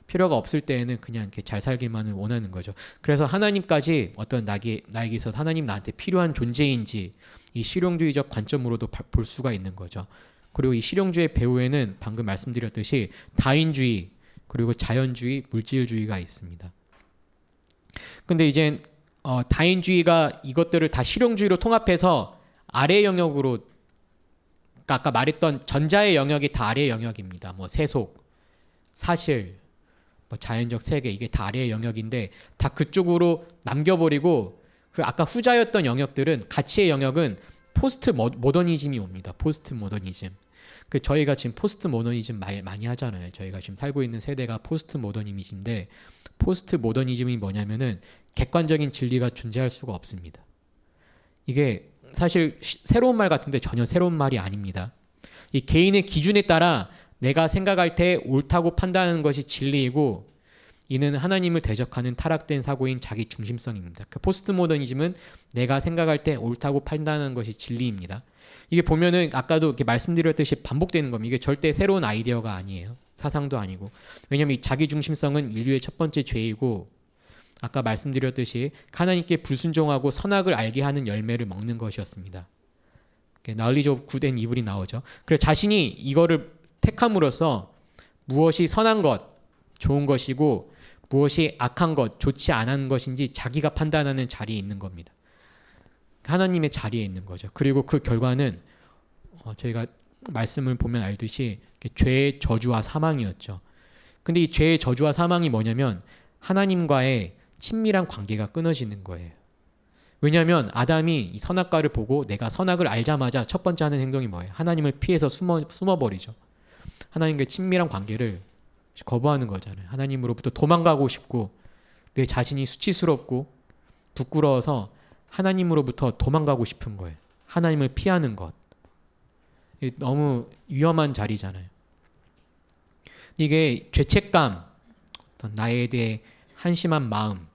필요가 없을 때에는 그냥 이렇게 잘 살기만을 원하는 거죠. 그래서 하나님까지 어떤 나에게 있어서 하나님 나한테 필요한 존재인지 이 실용주의적 관점으로도 볼 수가 있는 거죠. 그리고 이 실용주의 배후에는 방금 말씀드렸듯이 다인주의, 그리고 자연주의, 물질주의가 있습니다. 근데 이제 다인주의가 이것들을 다 실용주의로 통합해서 아래 영역으로, 그러니까 아까 말했던 전자의 영역이 다 아래 영역입니다. 뭐 세속, 사실, 뭐 자연적 세계, 이게 다 아래 영역인데 다 그쪽으로 남겨버리고 그 아까 후자였던 영역들은, 가치의 영역은 포스트 모더니즘이 옵니다. 포스트 모더니즘. 그 저희가 지금 포스트 모더니즘 말 많이 하잖아요. 저희가 지금 살고 있는 세대가 포스트 모더니즘인데, 포스트 모더니즘이 뭐냐면은 객관적인 진리가 존재할 수가 없습니다. 이게 사실 새로운 말 같은데 전혀 새로운 말이 아닙니다. 이 개인의 기준에 따라 내가 생각할 때 옳다고 판단하는 것이 진리이고, 이는 하나님을 대적하는 타락된 사고인 자기 중심성입니다. 그 포스트 모더니즘은 내가 생각할 때 옳다고 판단하는 것이 진리입니다. 이게 보면은 아까도 이렇게 말씀드렸듯이 반복되는 겁니다. 이게 절대 새로운 아이디어가 아니에요. 사상도 아니고. 왜냐하면 이 자기 중심성은 인류의 첫 번째 죄이고, 아까 말씀드렸듯이 하나님께 불순종하고 선악을 알게 하는 열매를 먹는 것이었습니다. knowledge of good and evil이 나오죠. 그래서 자신이 이거를 택함으로써 무엇이 선한 것, 좋은 것이고 무엇이 악한 것, 좋지 않은 것인지 자기가 판단하는 자리에 있는 겁니다. 하나님의 자리에 있는 거죠. 그리고 그 결과는 저희가 말씀을 보면 알듯이 죄의 저주와 사망이었죠. 근데 이 죄의 저주와 사망이 뭐냐면 하나님과의 친밀한 관계가 끊어지는 거예요. 왜냐하면 아담이 이 선악과를 보고 내가 선악을 알자마자 첫 번째 하는 행동이 뭐예요? 하나님을 피해서 숨어버리죠. 하나님과의 친밀한 관계를 거부하는 거잖아요. 하나님으로부터 도망가고 싶고 내 자신이 수치스럽고 부끄러워서 하나님으로부터 도망가고 싶은 거예요. 하나님을 피하는 것. 너무 위험한 자리잖아요. 이게 죄책감, 어떤 나에 대해 한심한 마음,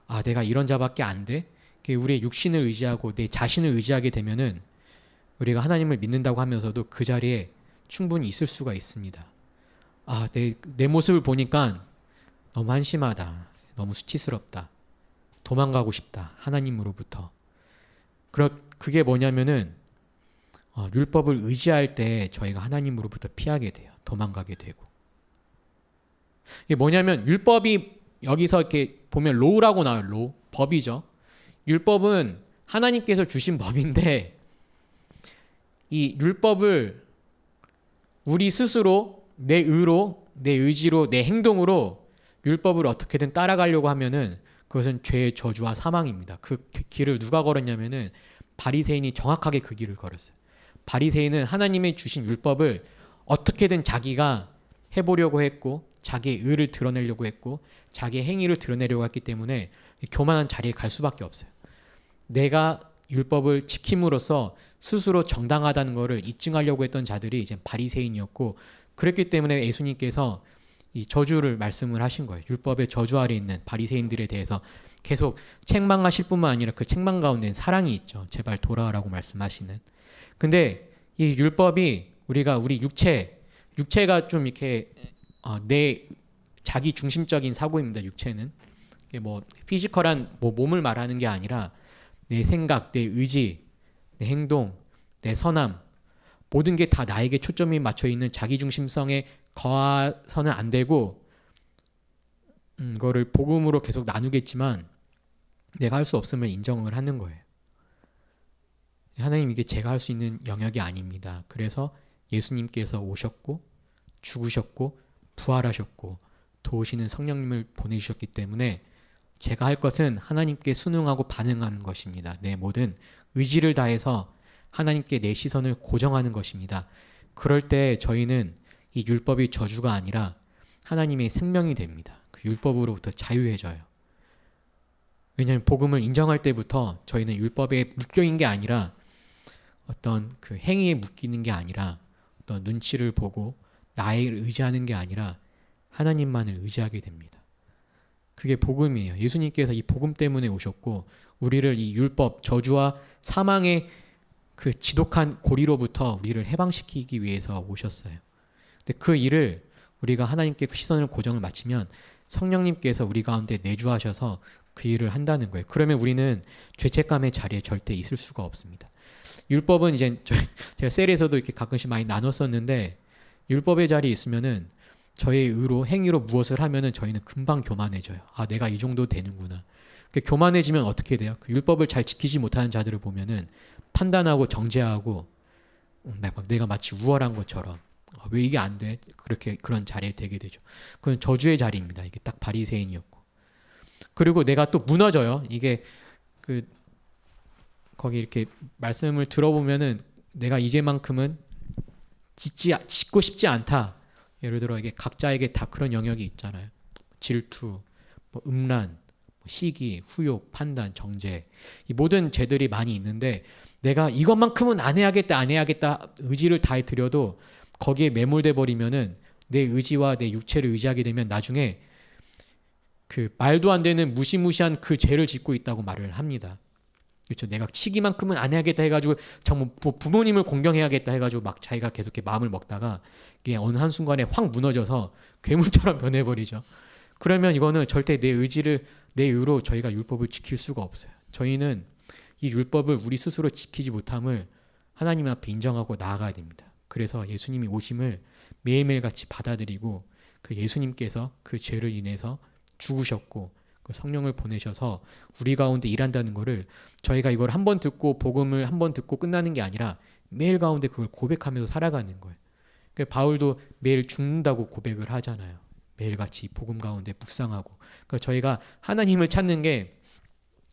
아 내가 이런 자밖에 안 돼? 우리의 육신을 의지하고 내 자신을 의지하게 되면은 우리가 하나님을 믿는다고 하면서도 그 자리에 충분히 있을 수가 있습니다. 아, 내 모습을 보니까 너무 한심하다. 너무 수치스럽다. 도망가고 싶다. 하나님으로부터. 그게 뭐냐면은 율법을 의지할 때 저희가 하나님으로부터 피하게 돼요. 도망가게 되고. 이게 뭐냐면 율법이 여기서 이렇게 보면 로우라고 나와요. 로우. 법이죠. 율법은 하나님께서 주신 법인데 이 율법을 우리 스스로 내 의로, 내 의지로, 내 행동으로 율법을 어떻게든 따라가려고 하면은 그것은 죄의 저주와 사망입니다. 그 길을 누가 걸었냐면은 바리새인이 정확하게 그 길을 걸었어요. 바리새인은 하나님의 주신 율법을 어떻게든 자기가 해보려고 했고 자기의 의를 드러내려고 했고 자기의 행위를 드러내려고 했기 때문에 교만한 자리에 갈 수밖에 없어요. 내가 율법을 지킴으로써 스스로 정당하다는 것을 입증하려고 했던 자들이 이제 바리새인이었고 그랬기 때문에 예수님께서 이 저주를 말씀을 하신 거예요. 율법의 저주 아래 있는 바리새인들에 대해서 계속 책망하실 뿐만 아니라 그 책망 가운데는 사랑이 있죠. 제발 돌아오라고 말씀하시는. 근데 이 율법이 우리 육체가 좀 이렇게 내 자기 중심적인 사고입니다. 육체는 이게 뭐 피지컬한 뭐 몸을 말하는 게 아니라 내 생각, 내 의지, 내 행동, 내 선함 모든 게 다 나에게 초점이 맞춰 있는 자기 중심성에 거해서는 안 되고 그거를 복음으로 계속 나누겠지만 내가 할 수 없음을 인정을 하는 거예요. 하나님 이게 제가 할 수 있는 영역이 아닙니다. 그래서 예수님께서 오셨고 죽으셨고 부활하셨고 도우시는 성령님을 보내주셨기 때문에 제가 할 것은 하나님께 순응하고 반응하는 것입니다. 내 모든 의지를 다해서 하나님께 내 시선을 고정하는 것입니다. 그럴 때 저희는 이 율법이 저주가 아니라 하나님의 생명이 됩니다. 그 율법으로부터 자유해져요. 왜냐하면 복음을 인정할 때부터 저희는 율법에 묶여있는 게 아니라 어떤 그 행위에 묶이는 게 아니라 어떤 눈치를 보고 나를 의지하는 게 아니라 하나님만을 의지하게 됩니다. 그게 복음이에요. 예수님께서 이 복음 때문에 오셨고 우리를 이 율법, 저주와 사망의 그 지독한 고리로부터 우리를 해방시키기 위해서 오셨어요. 근데 그 일을 우리가 하나님께 시선을 고정을 마치면 성령님께서 우리 가운데 내주하셔서 그 일을 한다는 거예요. 그러면 우리는 죄책감의 자리에 절대 있을 수가 없습니다. 율법은 이제 제가 셀에서도 이렇게 가끔씩 많이 나눴었는데 율법의 자리에 있으면은 저의 의로 행위로 무엇을 하면은 저희는 금방 교만해져요. 아, 내가 이 정도 되는구나. 교만해지면 어떻게 돼요? 그 율법을 잘 지키지 못하는 자들을 보면은 판단하고 정죄하고 막 내가 마치 우월한 것처럼 왜 이게 안 돼? 그런 자리에 되게 되죠. 그건 저주의 자리입니다. 이게 딱 바리새인이었고. 그리고 내가 또 무너져요. 이게 거기 이렇게 말씀을 들어보면은 내가 이제만큼은 짓고 싶지 않다. 예를 들어 이게 각자에게 다 그런 영역이 있잖아요. 질투, 뭐 음란, 시기, 후욕, 판단, 정죄 이 모든 죄들이 많이 있는데 내가 이것만큼은 안 해야겠다 의지를 다해 들여도 거기에 매몰돼 버리면은 내 의지와 내 육체를 의지하게 되면 나중에 그 말도 안 되는 무시무시한 그 죄를 짓고 있다고 말을 합니다. 그렇죠. 내가 치기만큼은 안 해야겠다 해가지고 정말 부모님을 공경해야겠다 해가지고 막 자기가 계속 이렇게 마음을 먹다가 이게 어느 한순간에 확 무너져서 괴물처럼 변해버리죠. 그러면 이거는 절대 내 의로 저희가 율법을 지킬 수가 없어요. 저희는 이 율법을 우리 스스로 지키지 못함을 하나님 앞에 인정하고 나아가야 됩니다. 그래서 예수님이 오심을 매일매일 같이 받아들이고 그 예수님께서 그 죄를 인해서 죽으셨고 그 성령을 보내셔서 우리 가운데 일한다는 것을 저희가 이걸 한번 듣고 복음을 한번 듣고 끝나는 게 아니라 매일 가운데 그걸 고백하면서 살아가는 거예요. 그러니까 바울도 매일 죽는다고 고백을 하잖아요. 매일같이 복음 가운데 묵상하고. 그러니까 저희가 하나님을 찾는 게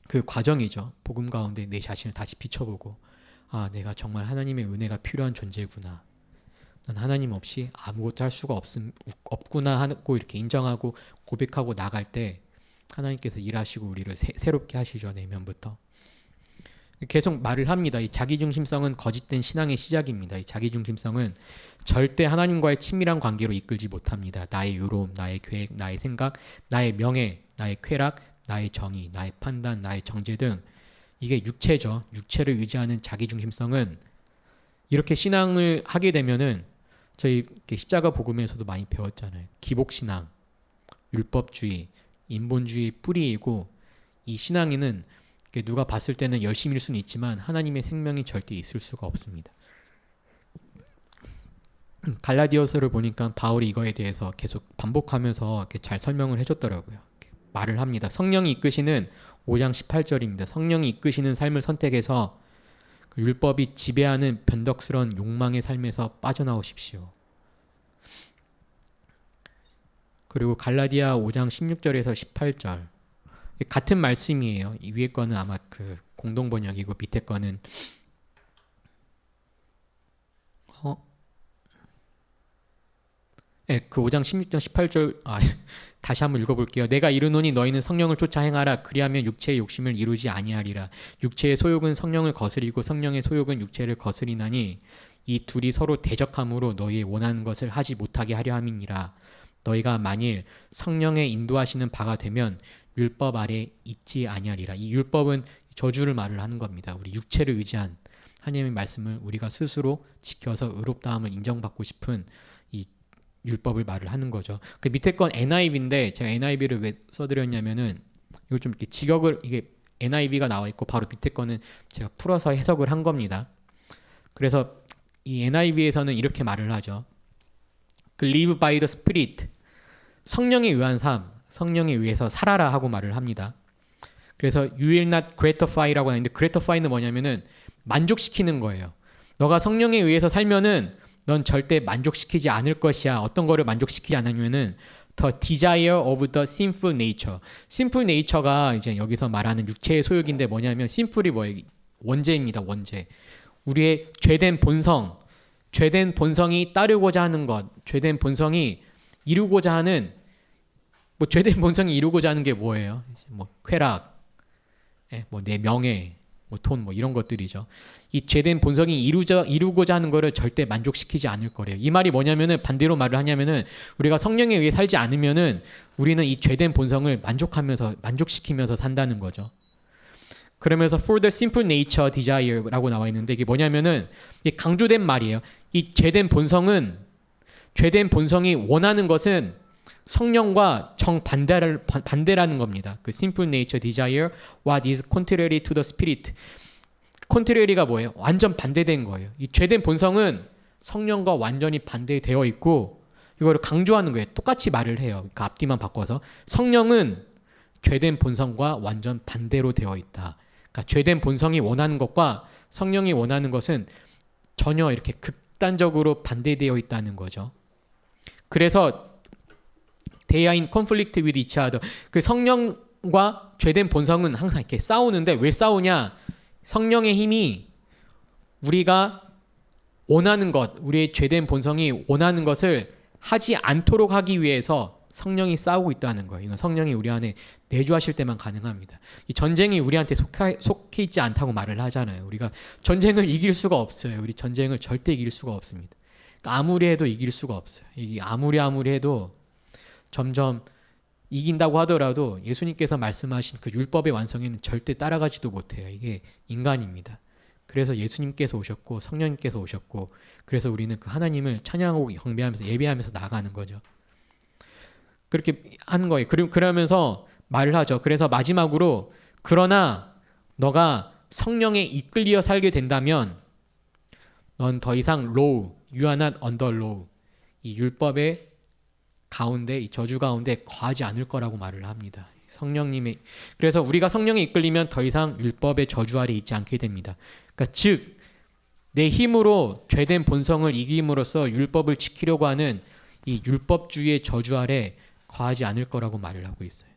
그 과정이죠. 복음 가운데 내 자신을 다시 비춰보고 아, 내가 정말 하나님의 은혜가 필요한 존재구나. 난 하나님 없이 아무것도 할 수가 없구나 하고 이렇게 인정하고 고백하고 나갈 때 하나님께서 일하시고 우리를 새롭게 하시죠. 내면부터. 계속 말을 합니다. 이 자기중심성은 거짓된 신앙의 시작입니다. 이 자기중심성은 절대 하나님과의 친밀한 관계로 이끌지 못합니다. 나의 유로움, 나의 계획, 나의 생각, 나의 명예, 나의 쾌락, 나의 정의, 나의 판단, 나의 정죄 등 이게 육체죠. 육체를 의지하는 자기중심성은 이렇게 신앙을 하게 되면은 저희 십자가 복음에서도 많이 배웠잖아요. 기복신앙, 율법주의, 인본주의의 뿌리이고 이 신앙에는 누가 봤을 때는 열심일 수는 있지만 하나님의 생명이 절대 있을 수가 없습니다. 갈라디아서를 보니까 바울이 이거에 대해서 계속 반복하면서 이렇게 잘 설명을 해줬더라고요. 말을 합니다. 성령이 이끄시는 5장 18절입니다. 성령이 이끄시는 삶을 선택해서 그 율법이 지배하는 변덕스러운 욕망의 삶에서 빠져나오십시오. 그리고 갈라디아 5장 16절에서 18절 같은 말씀이에요. 이 위에 거는 아마 그 공동 번역이고 밑에 거는 그 5장 16장 18절 다시 한번 읽어볼게요. 내가 이르노니 너희는 성령을 쫓아 행하라. 그리하면 육체의 욕심을 이루지 아니하리라. 육체의 소욕은 성령을 거스리고 성령의 소욕은 육체를 거스리나니 이 둘이 서로 대적함으로 너희의 원하는 것을 하지 못하게 하려 함이니라. 너희가 만일 성령의 인도하시는 바가 되면 율법 아래 있지 아니하리라. 이 율법은 저주를 말을 하는 겁니다. 우리 육체를 의지한 하나님의 말씀을 우리가 스스로 지켜서 의롭다함을 인정받고 싶은 이 율법을 말을 하는 거죠. 그 밑에 건 NIV인데 제가 NIV를 왜 써드렸냐면은 이거 좀 이렇게 직역을 이게 NIV가 나와 있고 바로 밑에 거는 제가 풀어서 해석을 한 겁니다. 그래서 이 NIV에서는 이렇게 말을 하죠. 그 live by the Spirit, 성령에 의한 삶, 성령에 의해서 살아라 하고 말을 합니다. 그래서 you will not gratify라고 하는데 gratify는 뭐냐면은 만족시키는 거예요. 너가 성령에 의해서 살면은 넌 절대 만족시키지 않을 것이야. 어떤 거를 만족시키지 않으면은 the desire of the sinful nature. sinful nature가 이제 여기서 말하는 육체의 소욕인데 뭐냐면 sinful이 뭐예요? 원죄입니다. 원죄. 우리의 죄된 본성, 죄된 본성이 따르고자 하는 것, 죄된 본성이 이루고자 하는 뭐 죄된 본성이 이루고자 하는 게 뭐예요? 뭐 쾌락, 뭐 내 명예, 뭐 돈, 뭐 이런 것들이죠. 이 죄된 본성이 이루고자 하는 거를 절대 만족시키지 않을 거래요. 이 말이 뭐냐면은 반대로 말을 하냐면은 우리가 성령에 의해 살지 않으면은 우리는 이 죄된 본성을 만족시키면서 산다는 거죠. 그러면서 for the simple nature desire라고 나와 있는데 이게 뭐냐면은 이게 강조된 말이에요. 이 죄된 본성이 원하는 것은 성령과 반대라는 겁니다. 그 simple nature desire what is contrary to the spirit. contrary가 뭐예요? 완전 반대된 거예요. 이 죄된 본성은 성령과 완전히 반대되어 있고 이거를 강조하는 거예요. 똑같이 말을 해요. 그러니까 앞뒤만 바꿔서 성령은 죄된 본성과 완전 반대로 되어 있다. 그러니까 죄된 본성이 원하는 것과 성령이 원하는 것은 전혀 이렇게 극단적으로 반대되어 있다는 거죠. 그래서 they are in conflict with each other. 그 성령과 죄된 본성은 항상 이렇게 싸우는데 왜 싸우냐? 성령의 힘이 우리가 원하는 것, 우리의 죄된 본성이 원하는 것을 하지 않도록 하기 위해서 성령이 싸우고 있다는 거예요. 이건 성령이 우리 안에 내주하실 때만 가능합니다. 이 전쟁이 우리한테 속해 있지 않다고 말을 하잖아요. 우리가 전쟁을 이길 수가 없어요. 우리 전쟁을 절대 이길 수가 없습니다. 그러니까 아무리 해도 이길 수가 없어요. 이게 아무리 해도 점점 이긴다고 하더라도 예수님께서 말씀하신 그 율법의 완성에는 절대 따라가지도 못해요. 이게 인간입니다. 그래서 예수님께서 오셨고 성령님께서 오셨고 그래서 우리는 그 하나님을 찬양하고 경배하면서 예배하면서 나아가는 거죠. 그렇게 하는 거예요. 그러면서 말을 하죠. 그래서 마지막으로 그러나 너가 성령에 이끌려 살게 된다면 넌 더 이상 you are not under law. 이 율법의 가운데 이 저주 가운데 거하지 않을 거라고 말을 합니다. 성령님의 그래서 우리가 성령에 이끌리면 더 이상 율법의 저주 아래 있지 않게 됩니다. 그러니까 즉 내 힘으로 죄된 본성을 이김으로써 율법을 지키려고 하는 이 율법주의의 저주 아래 거하지 않을 거라고 말을 하고 있어요.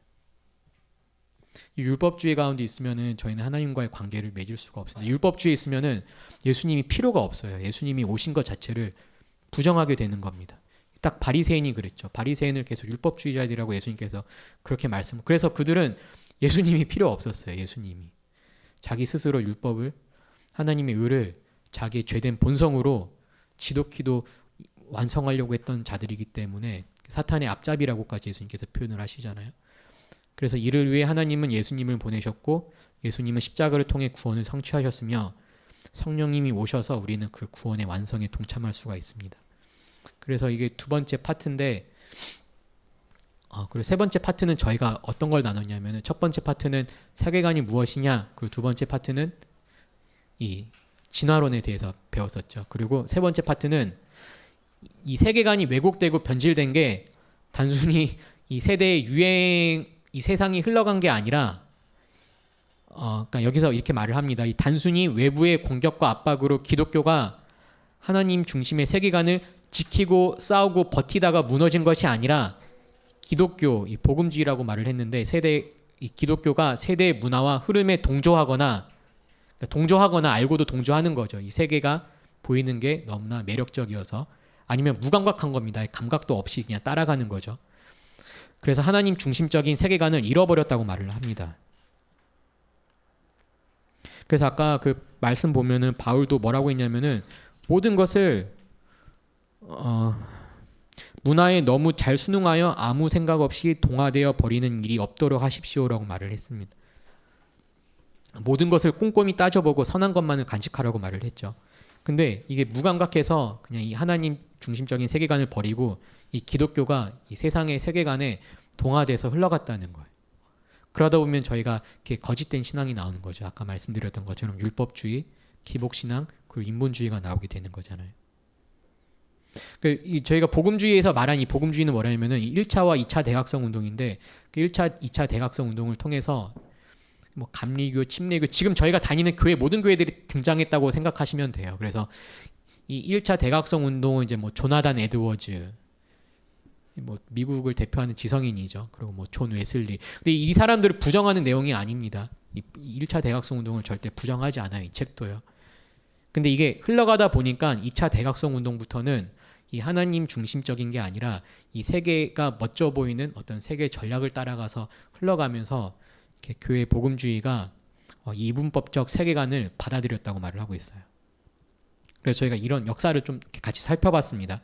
이 율법주의 가운데 있으면은 저희는 하나님과의 관계를 맺을 수가 없습니다. 율법주의에 있으면은 예수님이 필요가 없어요. 예수님이 오신 것 자체를 부정하게 되는 겁니다. 딱 바리새인이 그랬죠. 바리새인을 계속 율법주의자들이라고 예수님께서 그렇게 그래서 그들은 예수님이 필요 없었어요. 예수님이 자기 스스로 율법을 하나님의 의를 자기의 죄된 본성으로 지독히도 완성하려고 했던 자들이기 때문에 사탄의 앞잡이라고까지 예수님께서 표현을 하시잖아요. 그래서 이를 위해 하나님은 예수님을 보내셨고 예수님은 십자가를 통해 구원을 성취하셨으며 성령님이 오셔서 우리는 그 구원의 완성에 동참할 수가 있습니다. 그래서 이게 두 번째 파트인데 그리고 세 번째 파트는 저희가 어떤 걸 나눴냐면 첫 번째 파트는 세계관이 무엇이냐, 그리고 두 번째 파트는 이 진화론에 대해서 배웠었죠. 그리고 세 번째 파트는 이 세계관이 왜곡되고 변질된 게 단순히 이 세대의 유행, 이 세상이 흘러간 게 아니라 그러니까 여기서 이렇게 말을 합니다. 이 단순히 외부의 공격과 압박으로 기독교가 하나님 중심의 세계관을 지키고 싸우고 버티다가 무너진 것이 아니라 기독교, 이 복음주의라고 말을 했는데 이 기독교가 세대의 문화와 흐름에 동조하거나 알고도 동조하는 거죠. 이 세계가 보이는 게 너무나 매력적이어서 아니면 무감각한 겁니다. 감각도 없이 그냥 따라가는 거죠. 그래서 하나님 중심적인 세계관을 잃어버렸다고 말을 합니다. 그래서 아까 그 말씀 보면은 바울도 뭐라고 했냐면은 모든 것을 문화에 너무 잘 순응하여 아무 생각 없이 동화되어 버리는 일이 없도록 하십시오라고 말을 했습니다. 모든 것을 꼼꼼히 따져보고 선한 것만을 간직하라고 말을 했죠. 근데 이게 무감각해서 그냥 이 하나님 중심적인 세계관을 버리고 이 기독교가 이 세상의 세계관에 동화돼서 흘러갔다는 거예요. 그러다 보면 저희가 이렇게 거짓된 신앙이 나오는 거죠. 아까 말씀드렸던 것처럼 율법주의, 기복신앙, 그리고 인본주의가 나오게 되는 거잖아요. 저희가 복음주의에서 말한 이 복음주의는 뭐냐면은 1차와 2차 대각성 운동인데 그 1차, 2차 대각성 운동을 통해서 뭐 감리교, 침례교, 지금 저희가 다니는 교회 모든 교회들이 등장했다고 생각하시면 돼요. 그래서 이 1차 대각성 운동은 이제 뭐 조나단 에드워즈, 뭐 미국을 대표하는 지성인이죠. 그리고 뭐 존 웨슬리. 근데 이 사람들을 부정하는 내용이 아닙니다. 이 1차 대각성 운동을 절대 부정하지 않아요. 이 책도요. 근데 이게 흘러가다 보니까 2차 대각성 운동부터는 이 하나님 중심적인 게 아니라 이 세계가 멋져 보이는 어떤 세계 전략을 따라가서 흘러가면서 이렇게 교회 복음주의가 이분법적 세계관을 받아들였다고 말을 하고 있어요. 그래서 저희가 이런 역사를 좀 같이 살펴봤습니다.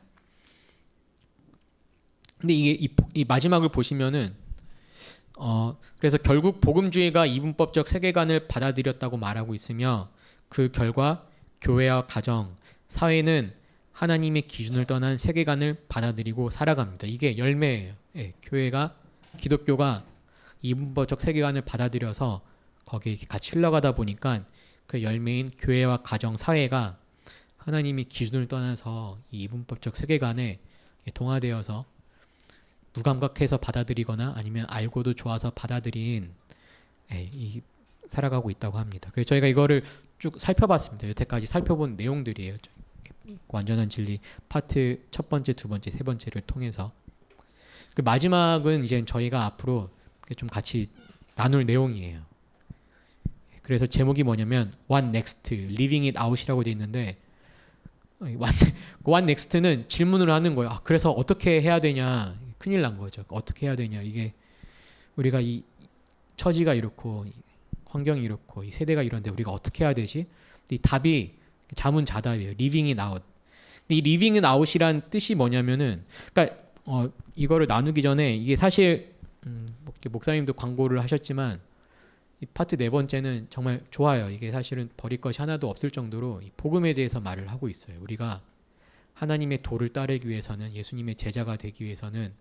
근데 이게 이 마지막을 보시면은 그래서 결국 복음주의가 이분법적 세계관을 받아들였다고 말하고 있으며 그 결과 교회와 가정, 사회는 하나님의 기준을 떠난 세계관을 받아들이고 살아갑니다. 이게 열매예요. 예, 기독교가 이분법적 세계관을 받아들여서 거기에 같이 흘러가다 보니까 그 열매인 교회와 가정, 사회가 하나님의 기준을 떠나서 이 이분법적 세계관에 동화되어서 무감각해서 받아들이거나 아니면 알고도 좋아서 받아들인 살아가고 있다고 합니다. 그래서 저희가 이거를 쭉 살펴봤습니다. 여태까지 살펴본 내용들이에요. 완전한 진리 파트 첫 번째, 두 번째, 세 번째를 통해서 그 마지막은 이제 저희가 앞으로 좀 같이 나눌 내용이에요. 그래서 제목이 뭐냐면 What Next? Living It Out이라고 돼 있는데 What Next는 질문을 하는 거예요. 그래서 어떻게 해야 되냐? 큰일 난 거죠. 어떻게 해야 되냐? 이게 우리가 이 처지가 이렇고 환경이 이렇고 이 세대가 이런데 우리가 어떻게 해야 되지? 이 답이 자문자답이에요. Living It Out. 근데 이 Living It Out이란 뜻이 뭐냐면은 그러니까 이거를 나누기 전에 이게 사실 목사님도 광고를 하셨지만 이 파트 네 번째는 정말 좋아요. 이게 사실은 버릴 것이 하나도 없을 정도로 이 복음에 대해서 말을 하고 있어요. 우리가 하나님의 도를 따르기 위해서는 예수님의 제자가 되기 위해서는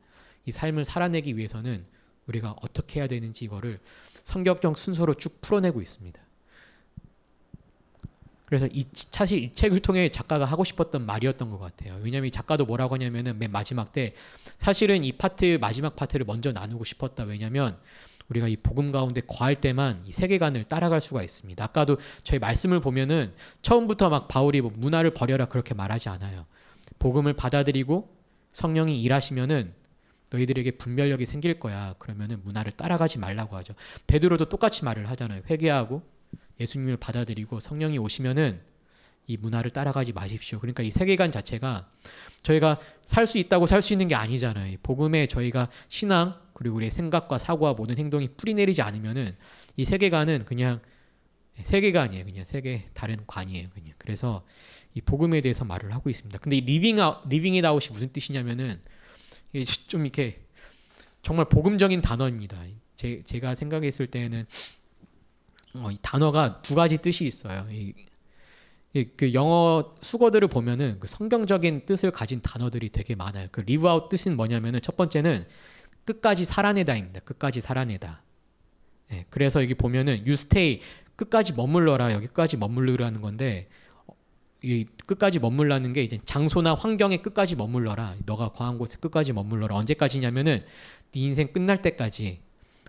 이 삶을 살아내기 위해서는 우리가 어떻게 해야 되는지 이거를 성경적 순서로 쭉 풀어내고 있습니다. 그래서 사실 이 책을 통해 작가가 하고 싶었던 말이었던 것 같아요. 왜냐하면 이 작가도 뭐라고 하냐면은 맨 마지막 때 사실은 이 마지막 파트를 먼저 나누고 싶었다. 왜냐하면 우리가 이 복음 가운데 거할 때만 이 세계관을 따라갈 수가 있습니다. 아까도 저희 말씀을 보면은 처음부터 막 바울이 뭐 문화를 버려라 그렇게 말하지 않아요. 복음을 받아들이고 성령이 일하시면은 너희들에게 분별력이 생길 거야. 그러면은 문화를 따라가지 말라고 하죠. 베드로도 똑같이 말을 하잖아요. 회개하고 예수님을 받아들이고 성령이 오시면은 이 문화를 따라가지 마십시오. 그러니까 이 세계관 자체가 저희가 살 수 있다고 살 수 있는 게 아니잖아요. 복음에 저희가 신앙 그리고 우리의 생각과 사고와 모든 행동이 뿌리내리지 않으면은 이 세계관은 그냥 세계관이에요. 그냥 세계 다른 관이에요. 그냥. 그래서 이 복음에 대해서 말을 하고 있습니다. 근데 이 리빙 잇 아웃이 무슨 뜻이냐면은 이게 좀 이렇게 정말 복음적인 단어입니다. 제가 생각했을 때는 이 단어가 두 가지 뜻이 있어요. 그 영어 수거들을 보면은 그 성경적인 뜻을 가진 단어들이 되게 많아요. 그 live out 뜻은 뭐냐면은 첫 번째는 끝까지 살아내다입니다. 끝까지 살아내다. 그래서 여기 보면은 you stay 끝까지 머물러라 여기까지 머물르라는 건데 이 끝까지 머물라는 게 이제 장소나 환경에 끝까지 머물러라. 너가 거한 곳에 끝까지 머물러라. 언제까지냐면은 네 인생 끝날 때까지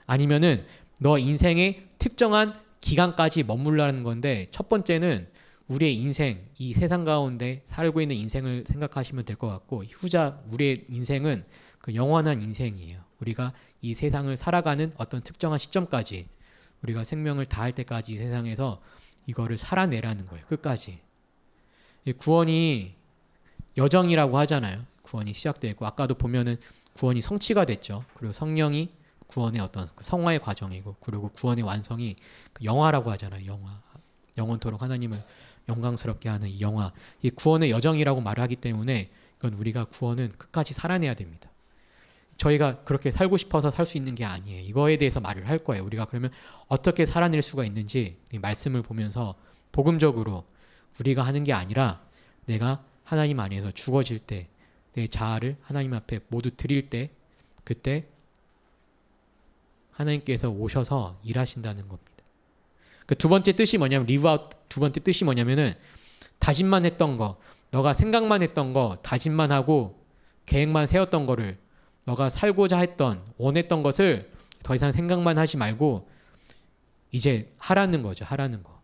아니면은 너 인생의 특정한 기간까지 머물라는 건데 첫 번째는 우리의 인생, 이 세상 가운데 살고 있는 인생을 생각하시면 될 것 같고 후자 우리의 인생은 그 영원한 인생이에요. 우리가 이 세상을 살아가는 어떤 특정한 시점까지 우리가 생명을 다할 때까지 이 세상에서 이거를 살아내라는 거예요. 끝까지. 구원이 여정이라고 하잖아요. 구원이 시작되고 아까도 보면은 구원이 성취가 됐죠. 그리고 성령이 구원의 어떤 성화의 과정이고 그리고 구원의 완성이 그 영화라고 하잖아요. 영화. 영원토록 하나님을 영광스럽게 하는 이 영화. 이 구원의 여정이라고 말을 하기 때문에 이건 우리가 구원은 끝까지 살아내야 됩니다. 저희가 그렇게 살고 싶어서 살 수 있는 게 아니에요. 이거에 대해서 말을 할 거예요. 우리가 그러면 어떻게 살아낼 수가 있는지 이 말씀을 보면서 복음적으로 우리가 하는 게 아니라 내가 하나님 안에서 죽어질 때 내 자아를 하나님 앞에 모두 드릴 때 그때 하나님께서 오셔서 일하신다는 겁니다. 그 두 번째 뜻이 뭐냐면 live out 두 번째 뜻이 뭐냐면은 다짐만 했던 거 너가 생각만 했던 거 다짐만 하고 계획만 세웠던 거를 너가 살고자 했던 원했던 것을 더 이상 생각만 하지 말고 이제 하라는 거죠. 하라는 거.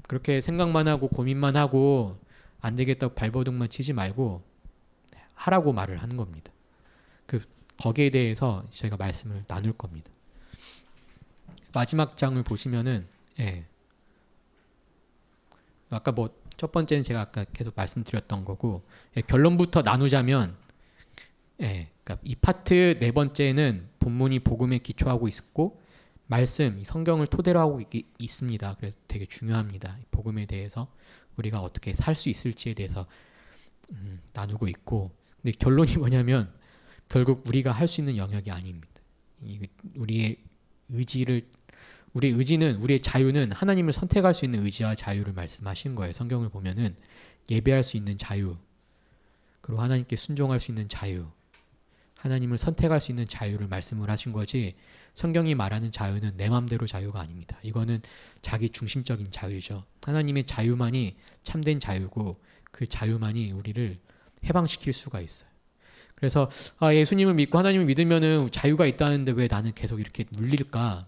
그렇게 생각만 하고 고민만 하고 안 되겠다고 발버둥만 치지 말고 하라고 말을 하는 겁니다. 거기에 대해서 저희가 말씀을 나눌 겁니다. 마지막 장을 보시면은 아까 뭐 첫 번째는 제가 아까 계속 말씀드렸던 거고 결론부터 나누자면 그러니까 이 파트 네 번째는 본문이 복음에 기초하고 있고 말씀, 성경을 토대로 하고 있습니다. 그래서 되게 중요합니다. 복음에 대해서 우리가 어떻게 살 수 있을지에 대해서 나누고 있고 근데 결론이 뭐냐면 결국 우리가 할 수 있는 영역이 아닙니다. 우리의 의지는 우리의 자유는 하나님을 선택할 수 있는 의지와 자유를 말씀하신 거예요. 성경을 보면은 예배할 수 있는 자유 그리고 하나님께 순종할 수 있는 자유 하나님을 선택할 수 있는 자유를 말씀을 하신 거지 성경이 말하는 자유는 내 맘대로 자유가 아닙니다. 이거는 자기 중심적인 자유죠. 하나님의 자유만이 참된 자유고 그 자유만이 우리를 해방시킬 수가 있어요. 그래서 예수님을 믿고 하나님을 믿으면은 자유가 있다는데 왜 나는 계속 이렇게 눌릴까?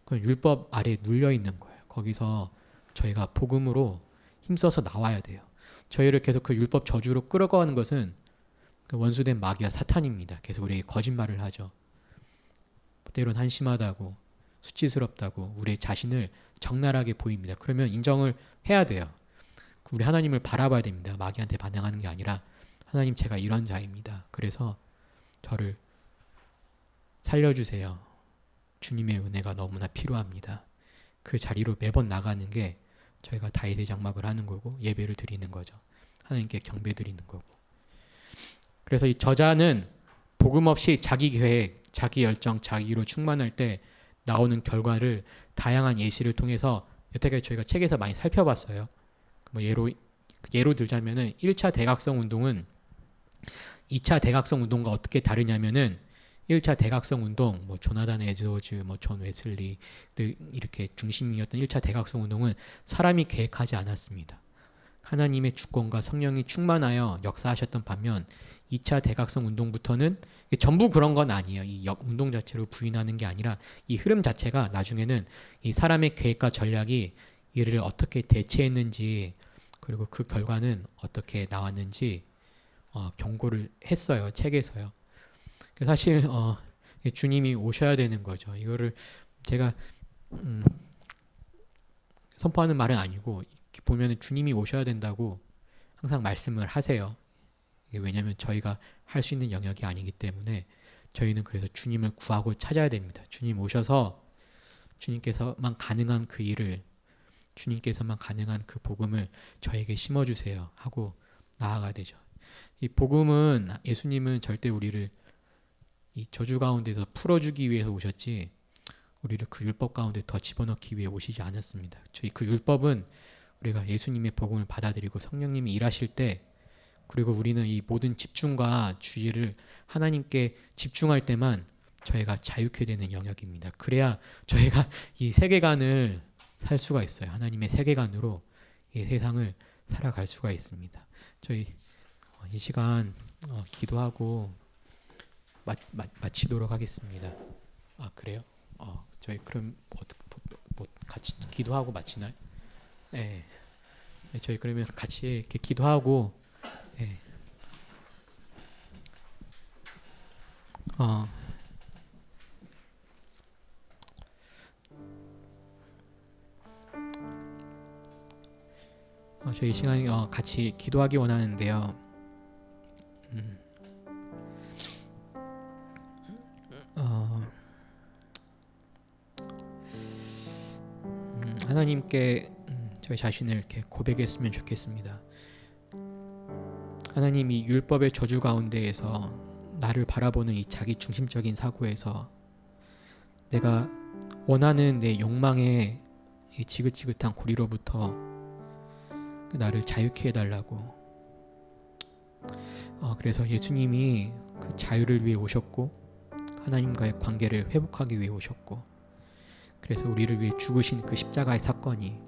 그건 율법 아래에 눌려 있는 거예요. 거기서 저희가 복음으로 힘써서 나와야 돼요. 저희를 계속 그 율법 저주로 끌어가는 것은 그 원수된 마귀와 사탄입니다. 계속 우리에게 거짓말을 하죠. 때론 한심하다고 수치스럽다고 우리 자신을 적나라하게 보입니다. 그러면 인정을 해야 돼요. 우리 하나님을 바라봐야 됩니다. 마귀한테 반응하는 게 아니라 하나님 제가 이런 자입니다. 그래서 저를 살려주세요. 주님의 은혜가 너무나 필요합니다. 그 자리로 매번 나가는 게 저희가 다윗의 장막을 하는 거고 예배를 드리는 거죠. 하나님께 경배 드리는 거고. 그래서 이 저자는 복음 없이 자기 계획, 자기 열정, 자기로 충만할 때 나오는 결과를 다양한 예시를 통해서 여태까지 저희가 책에서 많이 살펴봤어요. 뭐 예로 들자면은 1차 대각성 운동은 2차 대각성 운동과 어떻게 다르냐면은 1차 대각성 운동, 뭐 조나단 에드워즈, 뭐 존 웨슬리 이렇게 중심이었던 1차 대각성 운동은 사람이 계획하지 않았습니다. 하나님의 주권과 성령이 충만하여 역사하셨던 반면 2차 대각성 운동부터는 전부 그런 건 아니에요. 이 운동 자체로 부인하는 게 아니라 이 흐름 자체가 나중에는 이 사람의 계획과 전략이 이를 어떻게 대체했는지 그리고 그 결과는 어떻게 나왔는지 경고를 했어요. 책에서요. 사실 주님이 오셔야 되는 거죠. 이거를 제가 선포하는 말은 아니고 보면 주님이 오셔야 된다고 항상 말씀을 하세요. 왜냐하면 저희가 할 수 있는 영역이 아니기 때문에 저희는 그래서 주님을 구하고 찾아야 됩니다. 주님 오셔서 주님께서만 가능한 그 일을 주님께서만 가능한 그 복음을 저에게 심어주세요 하고 나아가야 되죠. 이 복음은 예수님은 절대 우리를 이 저주 가운데서 풀어주기 위해서 오셨지 우리를 그 율법 가운데 더 집어넣기 위해 오시지 않았습니다. 저희 그 율법은 우리가 예수님의 복음을 받아들이고 성령님이 일하실 때, 그리고 우리는 이 모든 집중과 주의를 하나님께 집중할 때만 저희가 자유케 되는 영역입니다. 그래야 저희가 이 세계관을 살 수가 있어요. 하나님의 세계관으로 이 세상을 살아갈 수가 있습니다. 저희 이 시간 기도하고 마치도록 하겠습니다. 아 그래요? 저희 그럼 뭐 같이 기도하고 마치나요? 네. 저희 그러면 같이 이렇게 기도하고, 네. 저희 시간에 같이 기도하기 원하는데요. 하나님께 저희 자신을 이렇게 고백했으면 좋겠습니다. 하나님, 이 율법의 저주 가운데에서 나를 바라보는 이 자기 중심적인 사고에서 내가 원하는 내 욕망의 이 지긋지긋한 고리로부터 나를 자유케 해달라고. 그래서 예수님이 그 자유를 위해 오셨고 하나님과의 관계를 회복하기 위해 오셨고, 그래서 우리를 위해 죽으신 그 십자가의 사건이,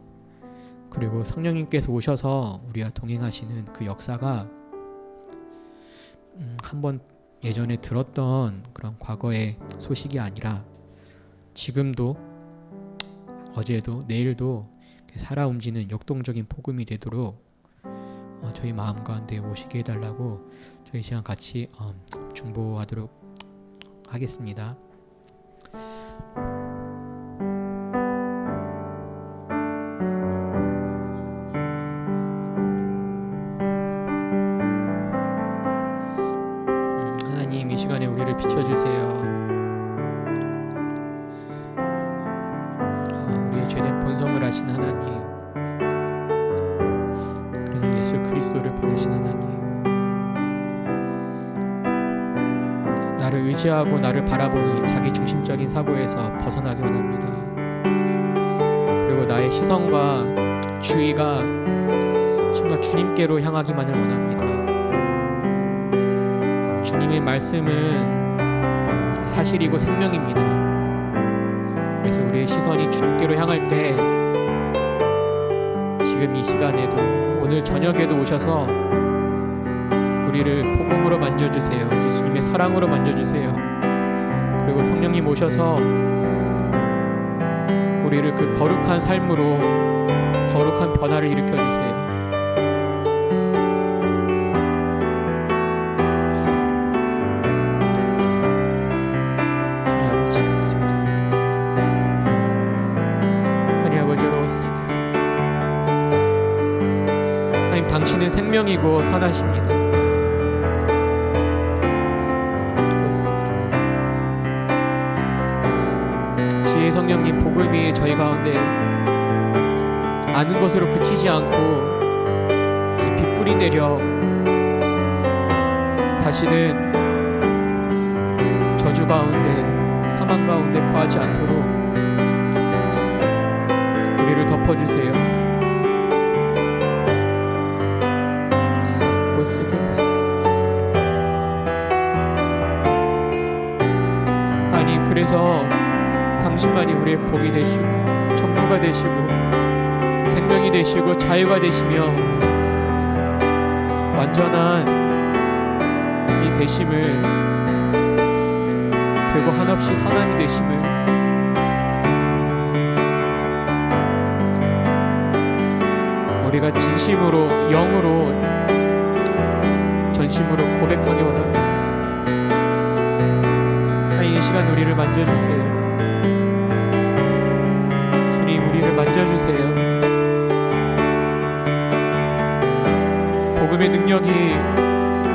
그리고 성령님께서 오셔서 우리와 동행하시는 그 역사가 한번 예전에 들었던 그런 과거의 소식이 아니라 지금도 어제도 내일도 살아 움직이는 역동적인 복음이 되도록 저희 마음 가운데 오시게 해달라고 저희 시간 같이 중보하도록 하겠습니다. 하나님, 이 시간에 우리를 비춰주세요. 우리의 죄된 본성을 아신 하나님, 그래서 예수 그리스도를 보내신 하나님, 나를 의지하고 나를 바라보는 이 자기 중심적인 사고에서 벗어나기 원합니다. 그리고 나의 시선과 주의가 정말 주님께로 향하기만을 원합니다. 주님의 말씀은 사실이고 생명입니다. 그래서 우리의 시선이 주님께로 향할 때 지금 이 시간에도 오늘 저녁에도 오셔서 우리를 복음으로 만져주세요. 예수님의 사랑으로 만져주세요. 그리고 성령님 오셔서 우리를 그 거룩한 삶으로 거룩한 변화를 일으켜주세요. 하나님, 당신은 생명이고 선하십니다. 지혜의 성령님, 복음이 저희 가운데 아는 것으로 그치지 않고 깊이 뿌리 내려 다시는 저주 가운데 사망 가운데 거하지 않도록 우리를 덮어주세요. 하나님, 그래서 당신만이 우리의 복이 되시고 전부가 되시고 생명이 되시고 자유가 되시며 완전한 이 되심을, 그리고 한없이 선함이 되심을 우리가 진심으로 영으로 전심으로 고백하기 원합니다. 하나님, 이 시간 우리를 만져주세요. 주님, 우리를 만져주세요. 복음의 능력이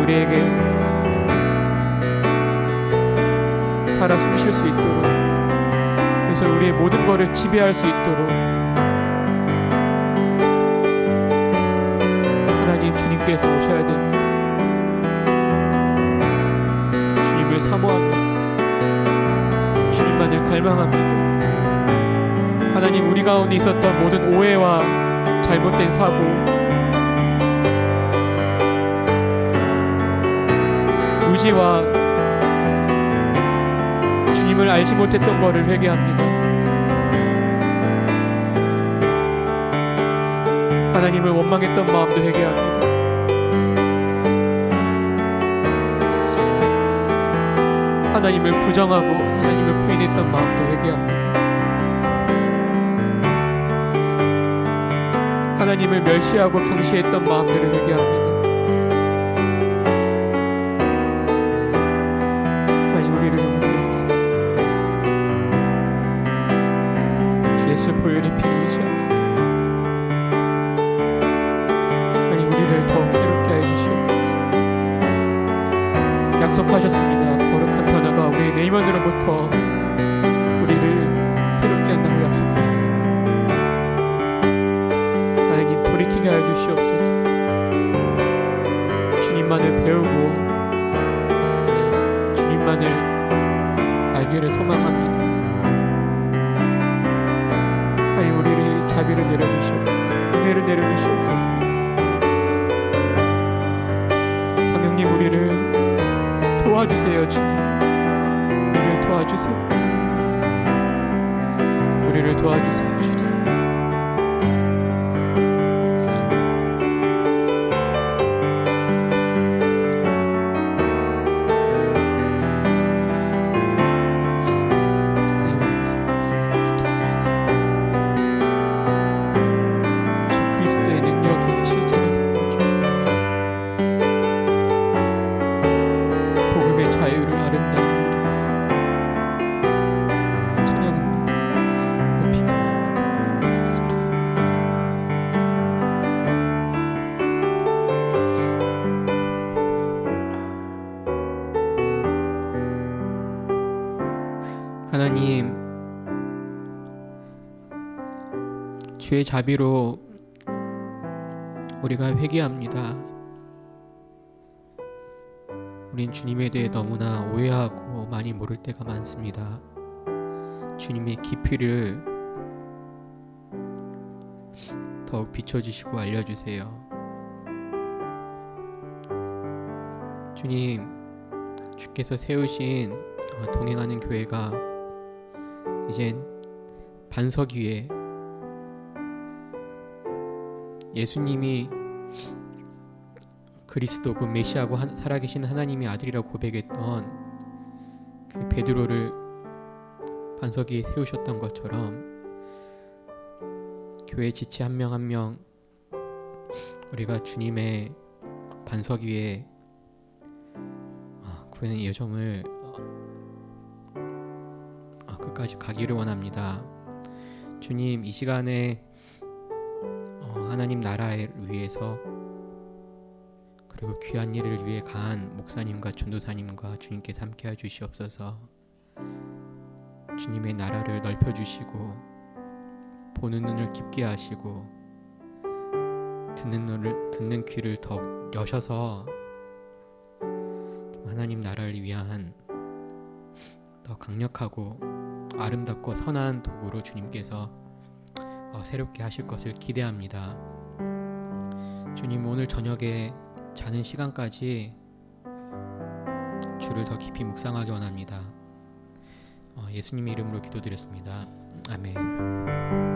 우리에게 살아 숨쉴 수 있도록, 그래서 우리의 모든 것을 지배할 수 있도록 하나님, 주님께서 오셔야 됩니다. 주님을 사모합니다. 주님만을 갈망합니다. 하나님, 우리 가운데 있었던 모든 오해와 잘못된 사고, 무지와 주님을 알지 못했던 것을 회개합니다. 하나님을 원망했던 마음도 회개합니다. 하나님을 부정하고 하나님을 부인했던 마음도 회개합니다. 하나님을 멸시하고 경시했던 마음들을 회개합니다. 하나님, 우리를 용서해 주세요. 주 예수 보혈의 피를 의지합니다. 하나님, 우리를 더욱 새롭게 해 주시옵소서. 약속하셨습니다. 거룩한 변화가 우리의 내면으로부터 우리를 새롭게 한다고 약속하셨습니다. 하나님, 돌이키게 하여 주시옵소서. 주님만을 배우고 주님만을 알기를 소망합니다. 하나님, 우리를 자비를 내려주시옵소서. 은혜를 내려주시옵소서. 성령님, 우리를 도와주세요. 주님, 우리를 도와주세요. 우리를 도와주세요. 주님. 주 그리스도의 능력이 실제가 되어 주시옵소서. 복음의 자유를 아름다운 우리가 찬양합니다. 높이 기도합니다. 예수 그리스도. 하나님, 주의 자비로 우리가 회개합니다. 우린 주님에 대해 너무나 오해하고 많이 모를 때가 많습니다. 주님의 깊이를 더욱 비춰주시고 알려주세요. 주님, 주께서 세우신 동행하는 교회가 이젠 반석 위에 예수님이 그리스도고 메시아고 살아계신 하나님의 아들이라고 고백했던 그 베드로를 반석 위에 세우셨던 것처럼 교회 지체 한 명 한 명 우리가 주님의 반석 위에 구하는 여정을 끝까지 가기를 원합니다. 주님, 이 시간에 하나님 나라를 위해서 그리고 귀한 일을 위해 간 목사님과 전도사님과 주님께서 함께 해주시옵소서. 주님의 나라를 넓혀주시고 보는 눈을 깊게 하시고 듣는 귀를 더욱 여셔서 하나님 나라를 위한 더 강력하고 아름답고 선한 도구로 주님께서 새롭게 하실 것을 기대합니다. 주님, 오늘 저녁에 자는 시간까지 주를 더 깊이 묵상하기 원합니다. 예수님의 이름으로 기도드렸습니다. 아멘.